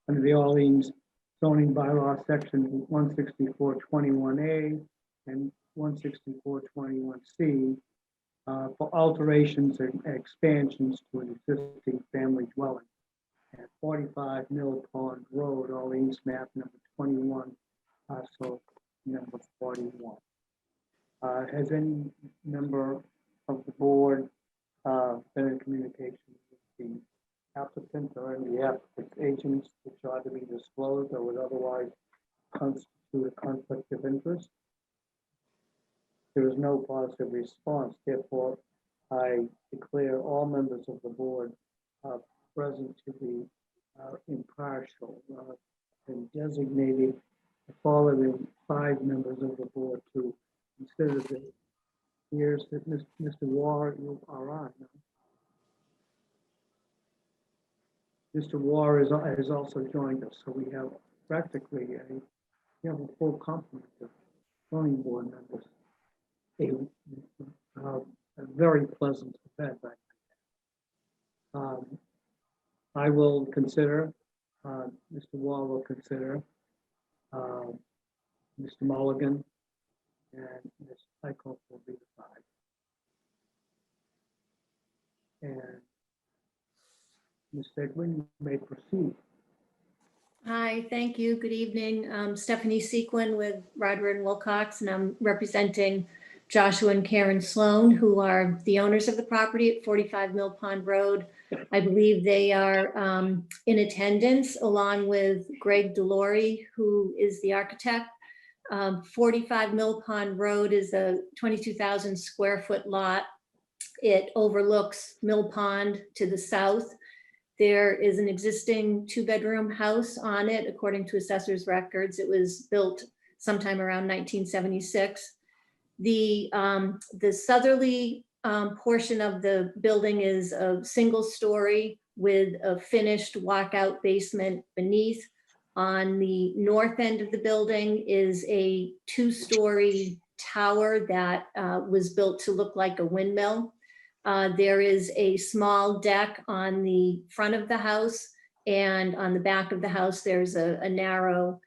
under the Orleans zoning bylaw, Section 16421A and 16421C, for alterations and expansions to an existing family dwelling at 45 Mill Pond Road, Orleans, map number 21, parcel number 41. Has any member of the board been in communication with the applicant or any of the applicant's agents which ought to be disclosed or would otherwise constitute a conflict of interest? There is no positive response. Therefore, I declare all members of the board present to be impartial and designating the following 5 members of the board to Mr. War, you are on. no? Mr. War has also joined us, so we have practically we have a full complement of zoning board members. A very pleasant event. I will consider, Mr. Wall will consider, Mr. Mulligan, and Ms. Pykoff will be the five. And Ms. Stegman, you may proceed. Hi, thank you. Good evening. Stephanie Sequin with Rodward and Wilcox, and I'm representing Joshua and Karen Sloan, who are the owners of the property at 45 Mill Pond Road. I believe they are in attendance along with Greg Delory, who is the architect. 45 Mill Pond Road is a 22,000 square foot lot. It overlooks Mill Pond to the south. There is an existing 2-bedroom house on it, according to assessor's records. It was built sometime around 1976. The southerly portion of the building is a single story with a finished walkout basement beneath. On the north end of the building is a 2-story tower that was built to look like a windmill. There is a small deck on the front of the house, and on the back of the house, there's a narrow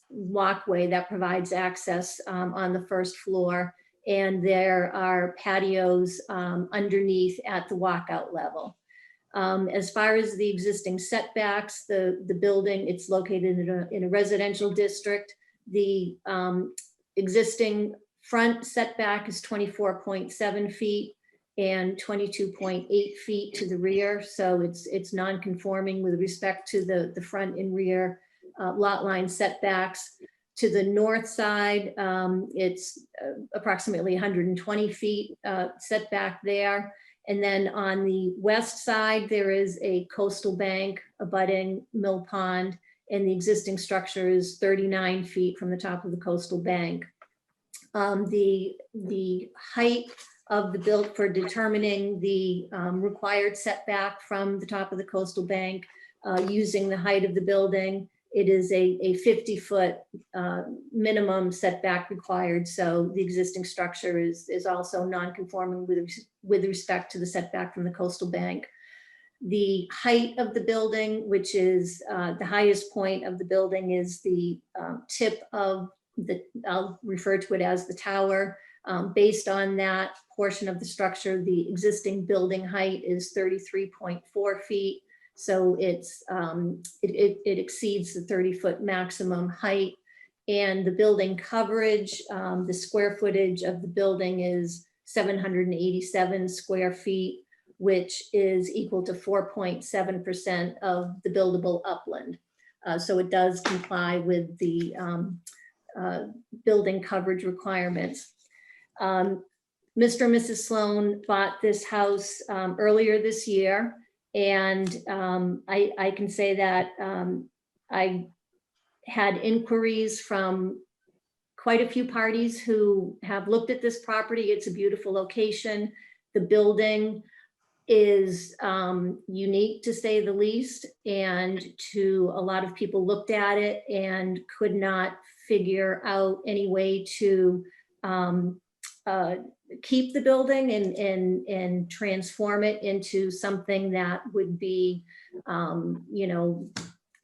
walkway that provides access on the first floor. And there are patios underneath at the walkout level. As far as the existing setbacks, the building, it's located in a residential district. The existing front setback is 24.7 feet. And 22.8 feet to the rear. So it's non-conforming with respect to the front and rear lot line setbacks. To the north side, it's approximately 120 feet setback there. And then on the west side, there is a coastal bank abutting Mill Pond, and the existing structure is 39 feet from the top of the coastal bank. The height of the build for determining the required setback from the top of the coastal bank using the height of the building. It is a 50-foot minimum setback required. So the existing structure is also non-conforming with respect to the setback from the coastal bank. The height of the building, which is the highest point of the building, is the tip of the, I'll refer to it as the tower. Based on that portion of the structure, the existing building height is 33.4 feet. So it's it exceeds the 30-foot maximum height. And the building coverage, the square footage of the building is 787 square feet, which is equal to 4.7% of the buildable upland. So it does comply with the building coverage requirements. Mr. and Mrs. Sloan bought this house earlier this year, and I can say that I had inquiries from quite a few parties who have looked at this property. It's a beautiful location. The building is unique, to say the least, and to a lot of people looked at it and could not figure out any way to keep the building and transform it into something that would be, you know,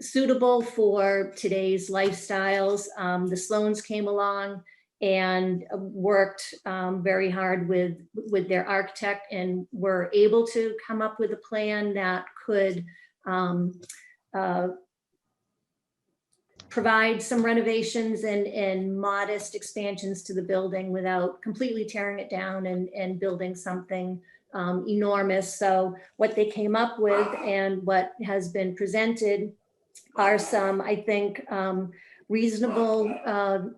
suitable for today's lifestyles. The Sloans came along and worked very hard with their architect, and were able to come up with a plan that could provide some renovations and modest expansions to the building without completely tearing it down and building something enormous. So what they came up with and what has been presented are some, I think, reasonable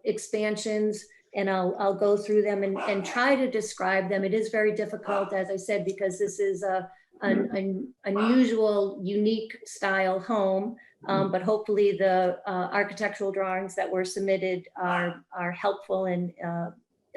expansions, and I'll go through them and try to describe them. It is very difficult, as I said, because this is an unusual, unique style home. But hopefully the architectural drawings that were submitted are helpful in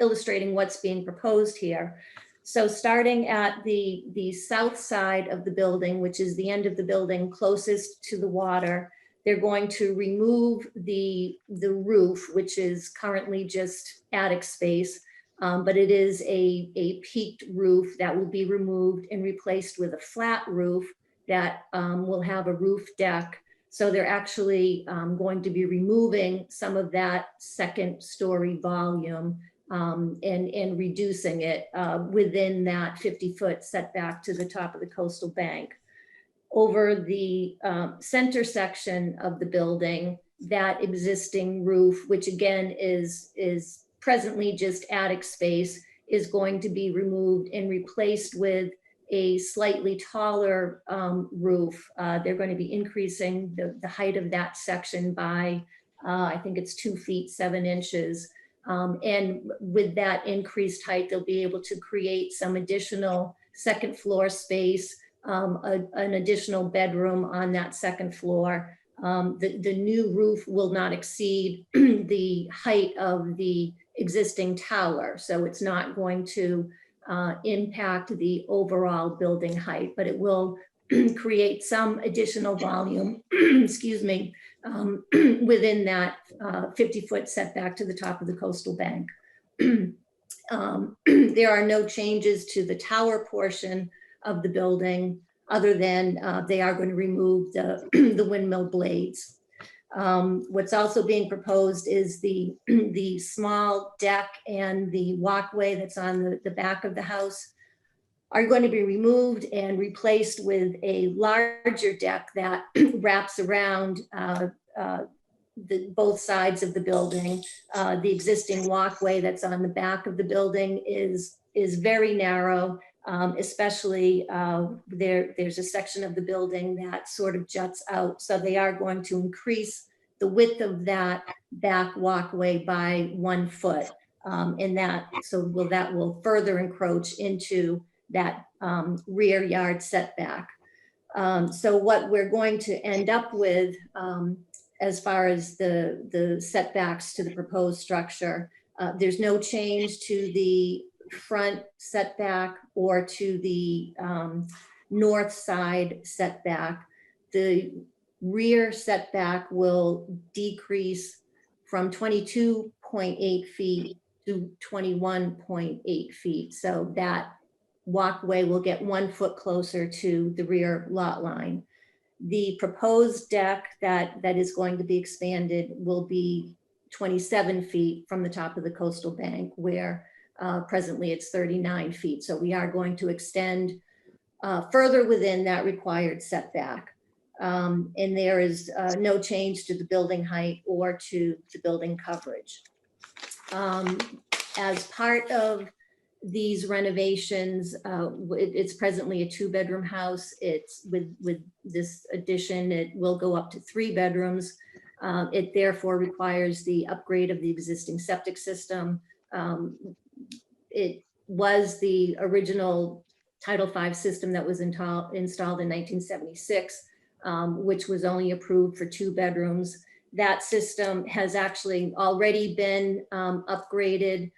illustrating what's being proposed here. So starting at the south side of the building, which is the end of the building closest to the water, they're going to remove the roof, which is currently just attic space, but it is a peaked roof that will be removed and replaced with a flat roof that will have a roof deck. So they're actually going to be removing some of that second story volume and reducing it within that 50-foot setback to the top of the coastal bank. Over the center section of the building, that existing roof, which again is presently just attic space, is going to be removed and replaced with a slightly taller roof. They're going to be increasing the height of that section by, I think it's 2 feet 7 inches. And with that increased height, they'll be able to create some additional second floor space, an additional bedroom on that second floor. The new roof will not exceed the height of the existing tower. So it's not going to impact the overall building height, but it will create some additional volume, excuse me, within that 50-foot setback to the top of the coastal bank. There are no changes to the tower portion of the building other than they are going to remove the windmill blades. What's also being proposed is the small deck and the walkway that's on the back of the house are going to be removed and replaced with a larger deck that wraps around both sides of the building. The existing walkway that's on the back of the building is very narrow, especially there's a section of the building that sort of juts out. So they are going to increase the width of that back walkway by 1 foot. That will further encroach into that rear yard setback. So what we're going to end up with as far as the setbacks to the proposed structure, there's no change to the front setback or to the north side setback. The rear setback will decrease from 22.8 feet to 21.8 feet. So that walkway will get 1 foot closer to the rear lot line. The proposed deck that is going to be expanded will be 27 feet from the top of the coastal bank, where presently it's 39 feet. So we are going to extend further within that required setback. And there is no change to the building height or to the building coverage. As part of these renovations, it's presently a 2-bedroom house. It's with this addition, it will go up to 3 bedrooms. It therefore requires the upgrade of the existing septic system. It was the original Title V system that was installed in 1976, which was only approved for 2 bedrooms. That system has actually already been upgraded.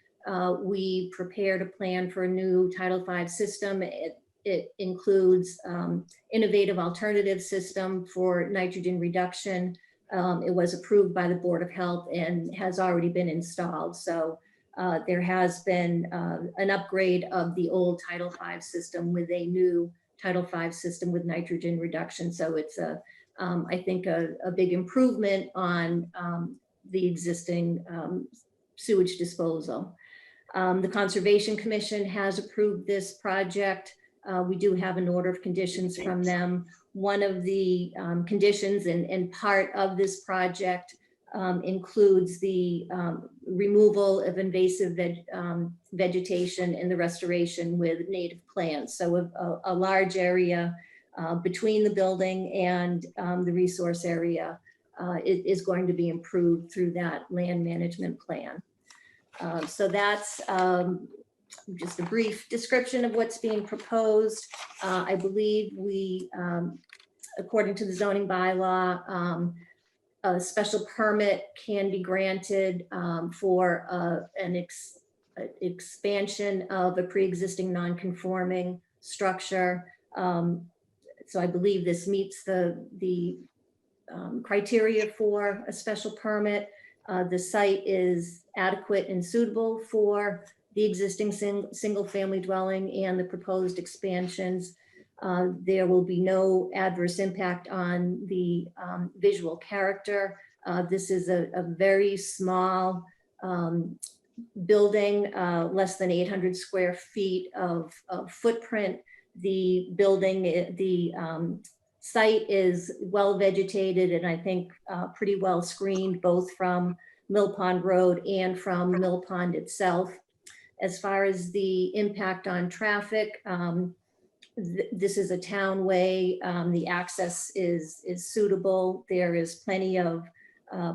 We prepared a plan for a new Title V system. It includes innovative alternative system for nitrogen reduction. It was approved by the Board of Health and has already been installed. So there has been an upgrade of the old Title V system with a new Title V system with nitrogen reduction. So it's I think a big improvement on the existing sewage disposal. The Conservation Commission has approved this project. We do have an order of conditions from them. One of the conditions and part of this project includes the removal of invasive vegetation and the restoration with native plants. So a large area between the building and the resource area is going to be improved through that land management plan. So that's just a brief description of what's being proposed. I believe we, according to the zoning bylaw, a special permit can be granted for expansion of a pre-existing non-conforming structure. So I believe this meets the criteria for a special permit. The site is adequate and suitable for the existing single-family dwelling and the proposed expansions. There will be no adverse impact on the visual character. This is a very small building, less than 800 square feet of footprint. The building, the site is well vegetated and I think pretty well screened, both from Mill Pond Road and from Mill Pond itself. As far as the impact on traffic, this is a town way. The access is suitable. There is plenty of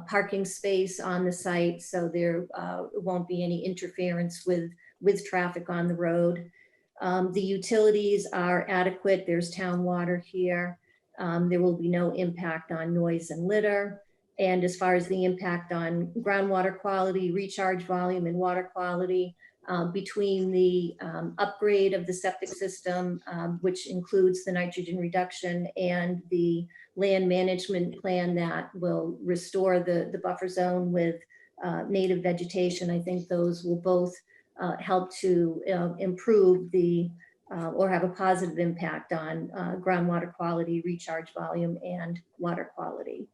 parking space on the site, so there won't be any interference with traffic on the road. The utilities are adequate. There's town water here. There will be no impact on noise and litter. And as far as the impact on groundwater quality, recharge volume, and water quality, between the upgrade of the septic system, which includes the nitrogen reduction, and the land management plan that will restore the buffer zone with native vegetation, I think those will both help to improve the or have a positive impact on groundwater quality, recharge volume, and water quality.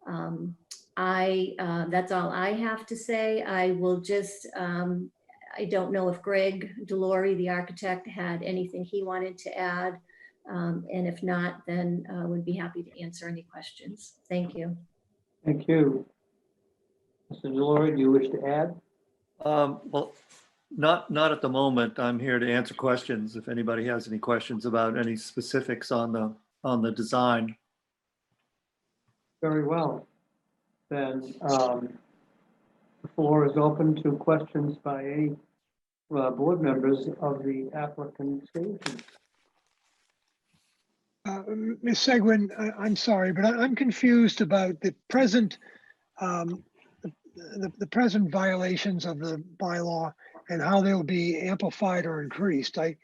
That's all I have to say. I will just, I don't know if Greg Delory, the architect, had anything he wanted to add. And if not, then would be happy to answer any questions. Thank you. Thank you. Mr. Delory, do you wish to add? Well, not at the moment. I'm here to answer questions if anybody has any questions about any specifics on the design. Very well. Then the floor is open to questions by any board members of the applicant's agent. Ms. Seguin, I'm sorry, but I'm confused about the present the present violations of the bylaw and how they'll be amplified or increased. I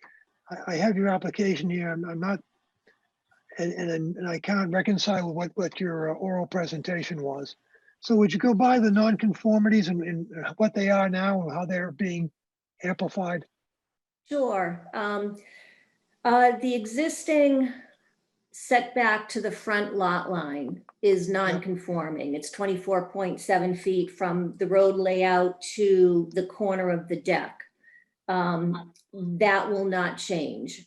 have your application here. I'm not, and I can't reconcile what your oral presentation was. So would you go by the nonconformities and what they are now and how they're being amplified? Sure. The existing setback to the front lot line is non-conforming. It's 24.7 feet from the road layout to the corner of the deck. That will not change.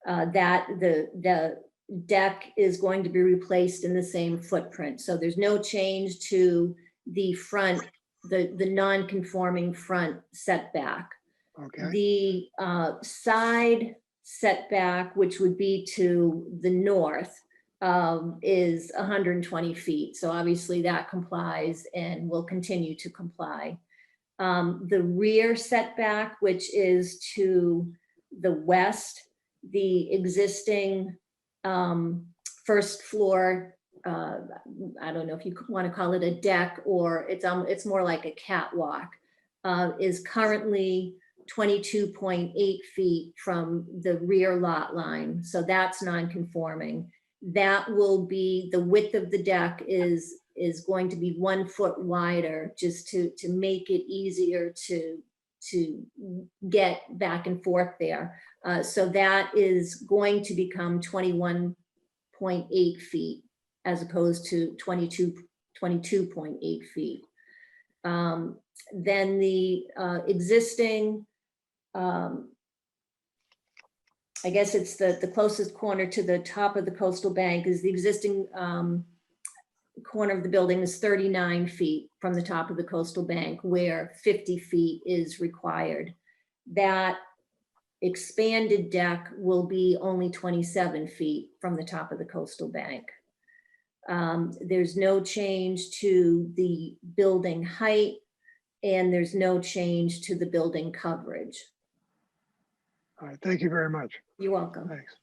The deck is going to be replaced in the same footprint. So there's no change to the front, the non-conforming front setback. Okay. The side setback, which would be to the north, is 120 feet. So obviously that complies and will continue to comply. The rear setback, which is to the west, the existing first floor, I don't know if you want to call it a deck or it's more like a catwalk, is currently 22.8 feet from the rear lot line. So that's non-conforming. That will be, the width of the deck is going to be 1 foot wider, just to make it easier to get back and forth there. So that is going to become 21.8 feet as opposed to 22.8 feet. Then the existing, I guess it's the closest corner to the top of the coastal bank is the existing corner of the building is 39 feet from the top of the coastal bank, where 50 feet is required. That expanded deck will be only 27 feet from the top of the coastal bank. There's no change to the building height, and there's no change to the building coverage. All right, thank you very much. You're welcome. Thanks.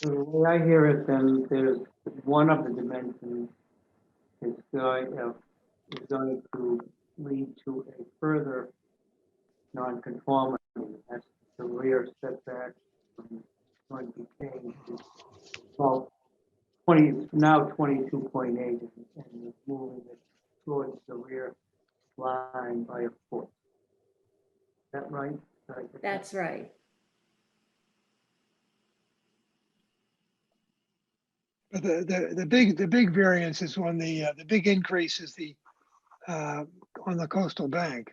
So the way I hear it, then there's one of the dimensions is going, is going to lead to a further nonconformity. That's the rear setback from going to be changed. Well, 20, now 22.8, and you're moving it towards the rear line by a foot. Is that right? Did I get that? That's right. But the big variance is when the big increase is on the coastal bank.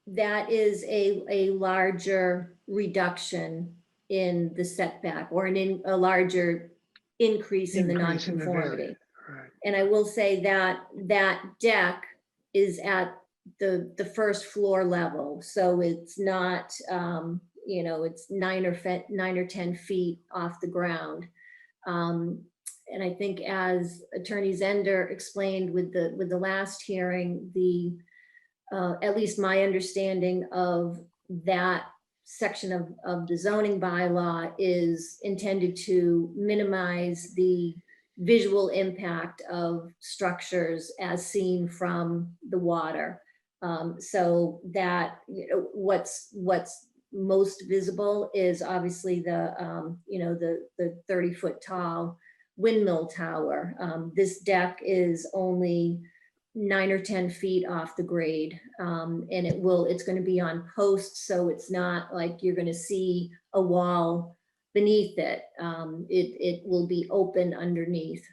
That is a larger reduction in the setback, or a larger increase in the Increase in the nonconformity. variance, right. And I will say that that deck is at the first floor level. So it's not, it's 9 or 10 feet off the ground. And I think, as Attorney Zender explained with the last hearing, at least my understanding of that section of the zoning bylaw is intended to minimize the visual impact of structures as seen from the water. So that, what's most visible is obviously the 30-foot tall windmill tower. This deck is only 9 or 10 feet off the grade, and it's going to be on posts, so it's not like you're going to see a wall beneath it. It will be open underneath.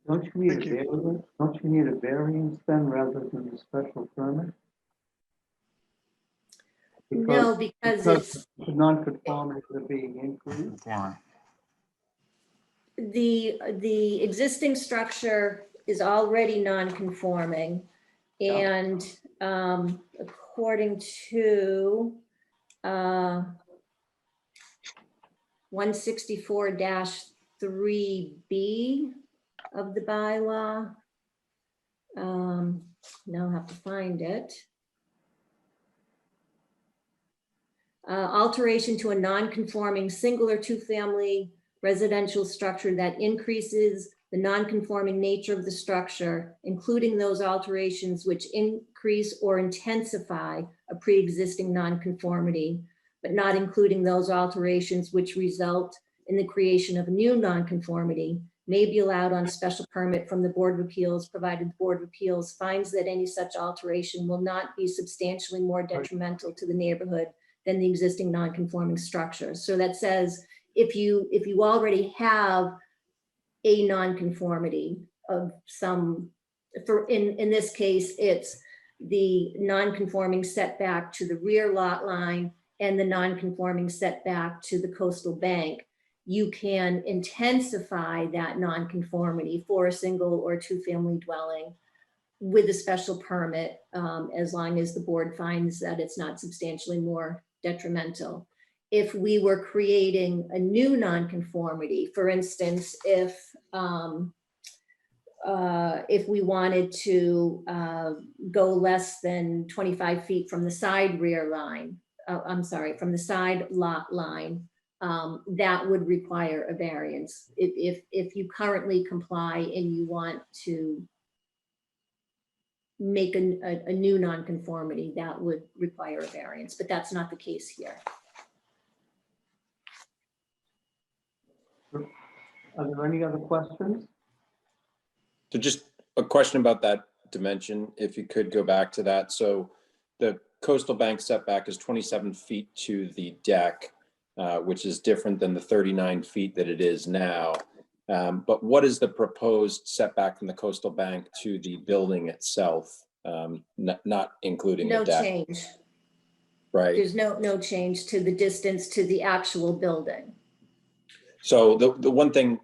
Don't you need a variance? Don't you need a variance then rather than a special permit? No, because it's the nonconformities are being increased. the existing structure is already non-conforming, and according to 164-3B of the bylaw. Now I'll have to find it. Alteration to a non-conforming single or two-family residential structure that increases the non-conforming nature of the structure, including those alterations which increase or intensify a pre-existing non-conformity, but not including those alterations which result in the creation of a new non-conformity, may be allowed on special permit from the Board of Appeals, provided the Board of Appeals finds that any such alteration will not be substantially more detrimental to the neighborhood than the existing non-conforming structure. So that says, if you already have a non-conformity of some, in this case, it's the non-conforming setback to the rear lot line and the non-conforming setback to the coastal bank, you can intensify that non-conformity for a single or two-family dwelling with a special permit, as long as the board finds that it's not substantially more detrimental. If we were creating a new nonconformity, for instance, if we wanted to go less than 25 feet from the side rear line, from the side lot line, that would require a variance. If you currently comply and you want to make a new nonconformity, that would require a variance, but that's not the case here. Are there any other questions? So just a question about that dimension, if you could go back to that. So the coastal bank setback is 27 feet to the deck, which is different than the 39 feet that it is now. But what is the proposed setback from the coastal bank to the building itself, not including the No deck? change. Right. There's no change to the distance to the actual building. So the one thing,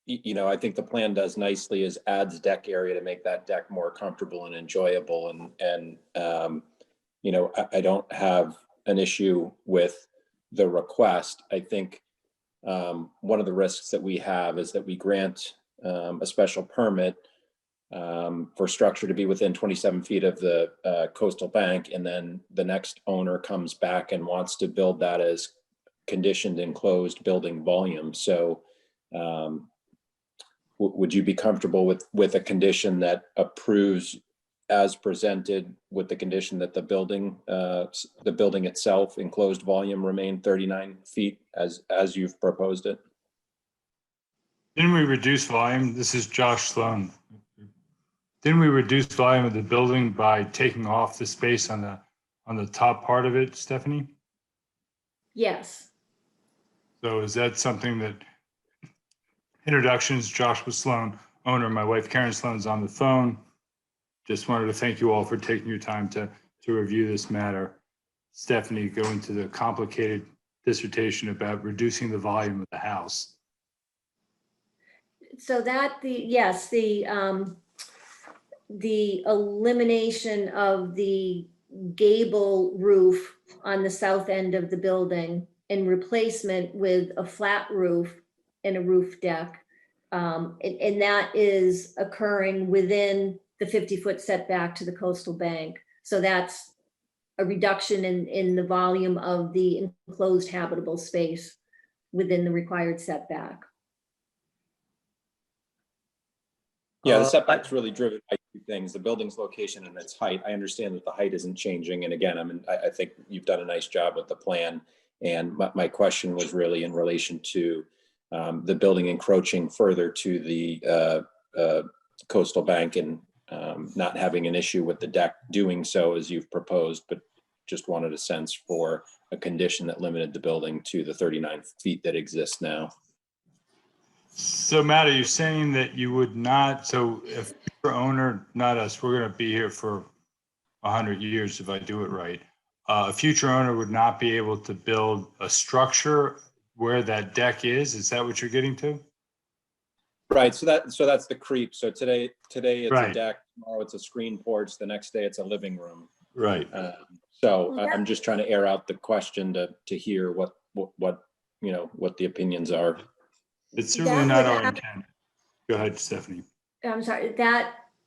I think the plan does nicely is adds deck area to make that deck more comfortable and enjoyable. And I don't have an issue with the request. I think one of the risks that we have is that we grant a special permit for structure to be within 27 feet of the coastal bank, and then the next owner comes back and wants to build that as conditioned enclosed building volume. So would you be comfortable with a condition that approves as presented with the condition that the building itself, enclosed volume, remain 39 feet as you've proposed it? Didn't we reduce volume? This is Josh Sloan. Didn't we reduce volume of the building by taking off the space on the top part of it, Stephanie? Yes. So is that something that, introductions, Joshua Sloan, owner, my wife Karen Sloan's on the phone. Just wanted to thank you all for taking your time to review this matter. Stephanie, go into the complicated dissertation about reducing the volume of the house. So that the elimination of the gable roof on the south end of the building in replacement with a flat roof and a roof deck. And that is occurring within the 50-foot setback to the coastal bank. So that's a reduction in the volume of the enclosed habitable space within the required setback. Yeah, the setback's really driven by two things, the building's location and its height. I understand that the height isn't changing. And again, I think you've done a nice job with the plan. And my question was really in relation to the building encroaching further to the coastal bank and not having an issue with the deck doing so as you've proposed, but just wanted a sense for a condition that limited the building to the 39 feet that exists now. So Matt, are you saying that you would not, so if your owner, not us, we're going to be here for 100 years if I do it right. A future owner would not be able to build a structure where that deck is? Is that what you're getting to? Right, so that's the creep. So today it's Right. a deck, tomorrow it's a screen porch, the next day it's a living room. Right. So I'm just trying to air out the question to hear what the opinions are. It's certainly not our intent. Go ahead, Stephanie. I'm sorry,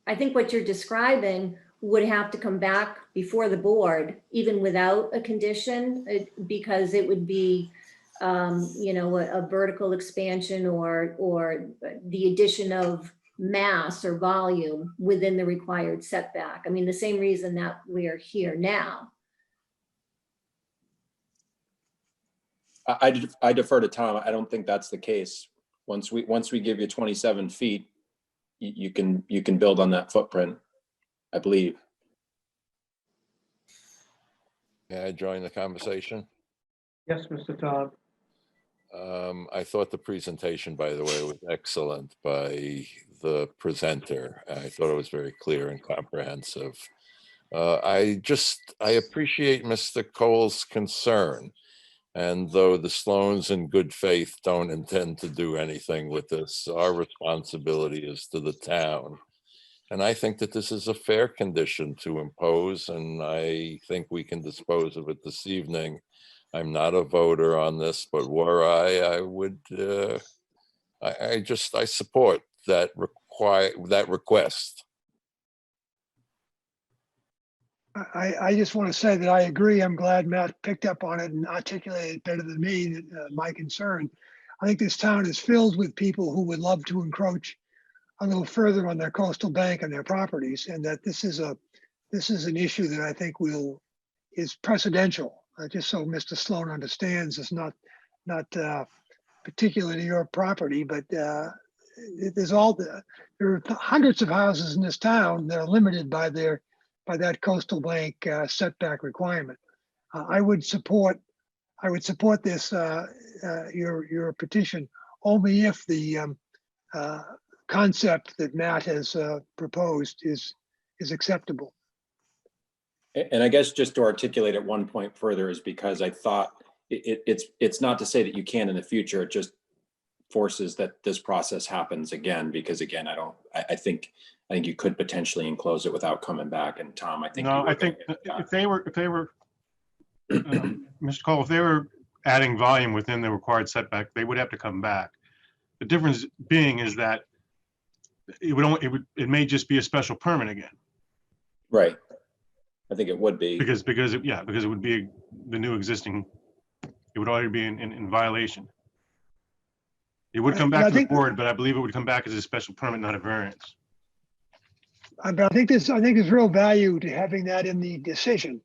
I think what you're describing would have to come back before the board, even without a condition, because it would be, a vertical expansion or the addition of mass or volume within the required setback. I mean, the same reason that we're here now. I defer to Tom. I don't think that's the case. Once we give you 27 feet, you can build on that footprint, I believe. May I join the conversation? Yes, Mr. Todd. I thought the presentation, by the way, was excellent by the presenter. I thought it was very clear and comprehensive. I appreciate Mr. Cole's concern. And though the Sloans in good faith don't intend to do anything with this, our responsibility is to the town. And I think that this is a fair condition to impose, and I think we can dispose of it this evening. I'm not a voter on this, but were I would, I support that request. I just want to say that I agree. I'm glad Matt picked up on it and articulated better than me my concern. I think this town is filled with people who would love to encroach a little further on their coastal bank and their properties, and that this is an issue that I think is precedential. Just so Mr. Sloan understands, it's not particular to your property, but there are hundreds of houses in this town that are limited by that coastal bank setback requirement. I would support this your petition only if the concept that Matt has proposed is acceptable. And I guess just to articulate it one point further is because I thought it's not to say that you can in the future. It just forces that this process happens again, because again, I think you could potentially enclose it without coming back. And Tom, I think. No, I think if they were, Mr. Cole, if they were adding volume within the required setback, they would have to come back. The difference being is that it may just be a special permit again. Right. I think it would be. Because it would be the new existing, it would already be in violation. It would come But I back to the think- board, but I believe it would come back as a special permit, not a variance. But I think there's real value to having that in the decision,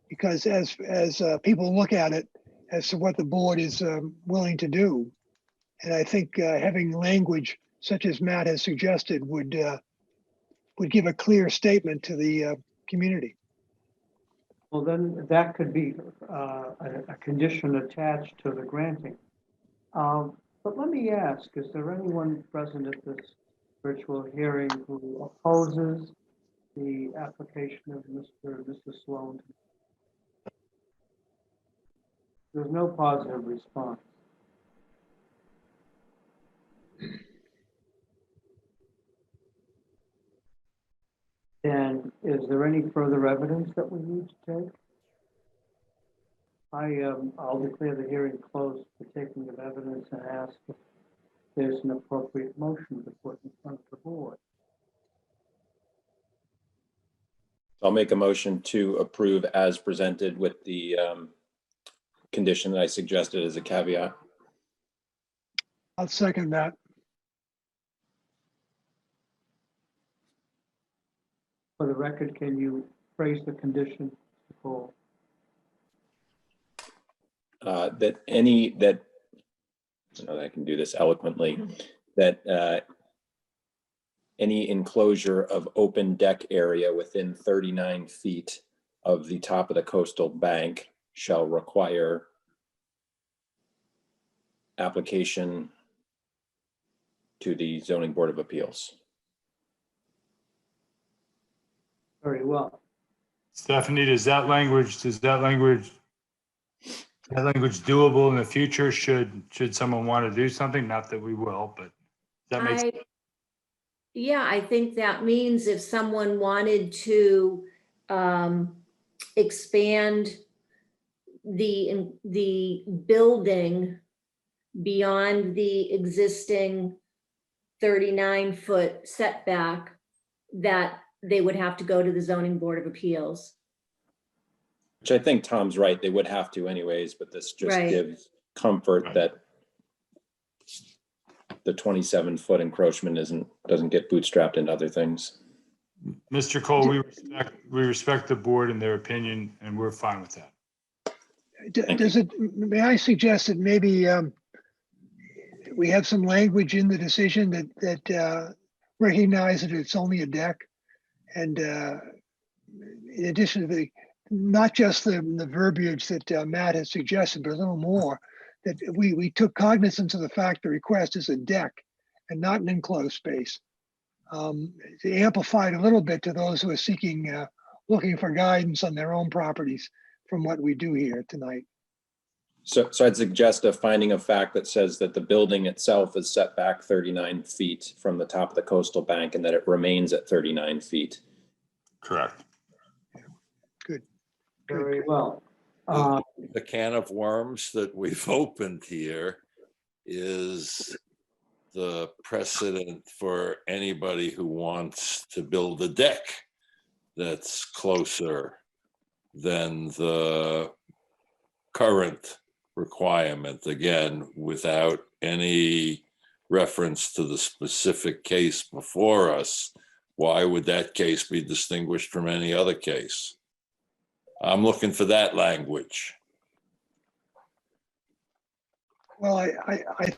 because as people look at it as to what the board is willing to do, and I think having language such as Matt has suggested would give a clear statement to the community. Well, then that could be a condition attached to the granting. But let me ask, is there anyone present at this virtual hearing who opposes the application of Mr. and Mrs. Sloan? There's no positive response. And is there any further evidence that we need to take? I'll declare the hearing closed for taking of evidence and ask if there's an appropriate motion to put in front of the board. I'll make a motion to approve as presented with the condition that I suggested as a caveat. I'll second that. For the record, can you phrase the condition, Mr. Cole? That any, that, I know that I can do this eloquently, that any enclosure of open deck area within 39 feet of the top of the coastal bank shall require application to the Zoning Board of Appeals. Very well. Stephanie, is that language doable in the future? Should someone want to do something? Not that we will, but that makes, Yeah, I think that means if someone wanted to expand the building beyond the existing 39-foot setback, that they would have to go to the Zoning Board of Appeals. Which I think Tom's right, they would have to anyways, but this just Right. gives comfort that the 27-foot encroachment doesn't get bootstrapped into other things. Mr. Cole, we respect the board and their opinion, and we're fine with that. May I suggest that maybe we have some language in the decision that recognize that it's only a deck, and in addition to not just the verbiage that Matt has suggested, but a little more, that we took cognizance of the fact the request is a deck and not an enclosed space. To amplify it a little bit to those who are seeking, looking for guidance on their own properties from what we do here tonight. So I'd suggest a finding of fact that says that the building itself is set back 39 feet from the top of the coastal bank and that it remains at 39 feet. Correct. Good. Very well. The can of worms that we've opened here is the precedent for anybody who wants to build a deck that's closer than the current requirement, again, without any reference to the specific case before us. Why would that case be distinguished from any other case? I'm looking for that language. Well, I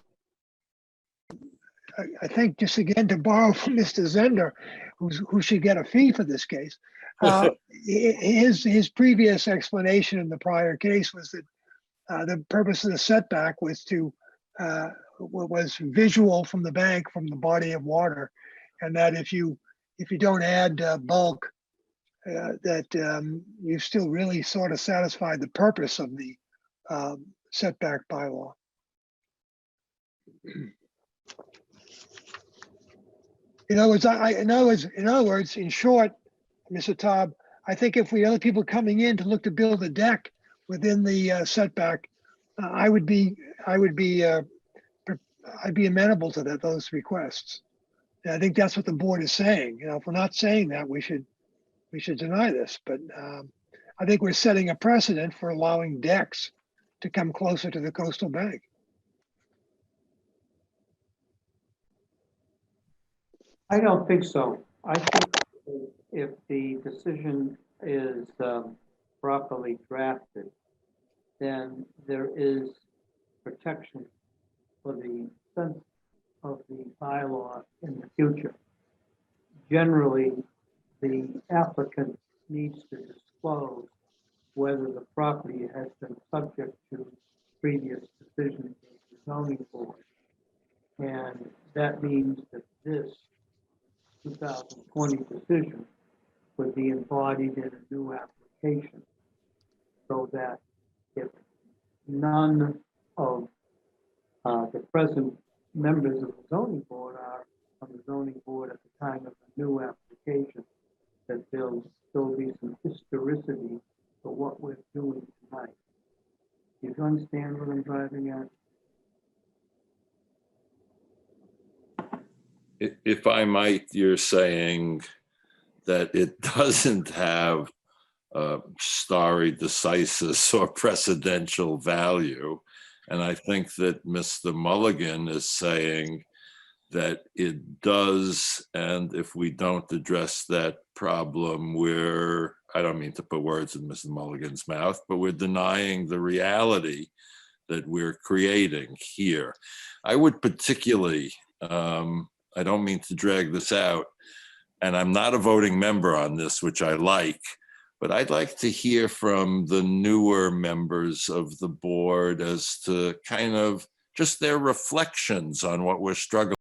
think, just again to borrow from Mr. Zender, who should get a fee for this case, his previous explanation in the prior case was that the purpose of the setback was was visual from the bank, from the body of water, and that if you don't add bulk, that you still really sort of satisfied the purpose of the setback bylaw. In other words, in short, Mr. Taub, I think if we had other people coming in to look to build a deck within the setback, I'd be amenable to those requests. And I think that's what the board is saying. You know, if we're not saying that, we should deny this. But I think we're setting a precedent for allowing decks to come closer to the coastal bank. I don't think so. I think if the decision is properly drafted, then there is protection for the sense of the bylaw in the future. Generally, the applicant needs to disclose whether the property has been subject to previous decisions of the zoning board. And that means that this 2020 decision would be embodied in a new application, so that if none of the present members of the zoning board are on the zoning board at the time of the new application, that there'll still be some historicity for what we're doing tonight. Do you understand what I'm driving at? If I might, you're saying that it doesn't have stare decisis or precedential value. And I think that Mr. Mulligan is saying that it does, and if we don't address that problem, I don't mean to put words in Mr. Mulligan's mouth, but we're denying the reality that we're creating here. I would particularly, I don't mean to drag this out, and I'm not a voting member on this, which I like, but I'd like to hear from the newer members of the board as to kind of just their reflections on what we're struggling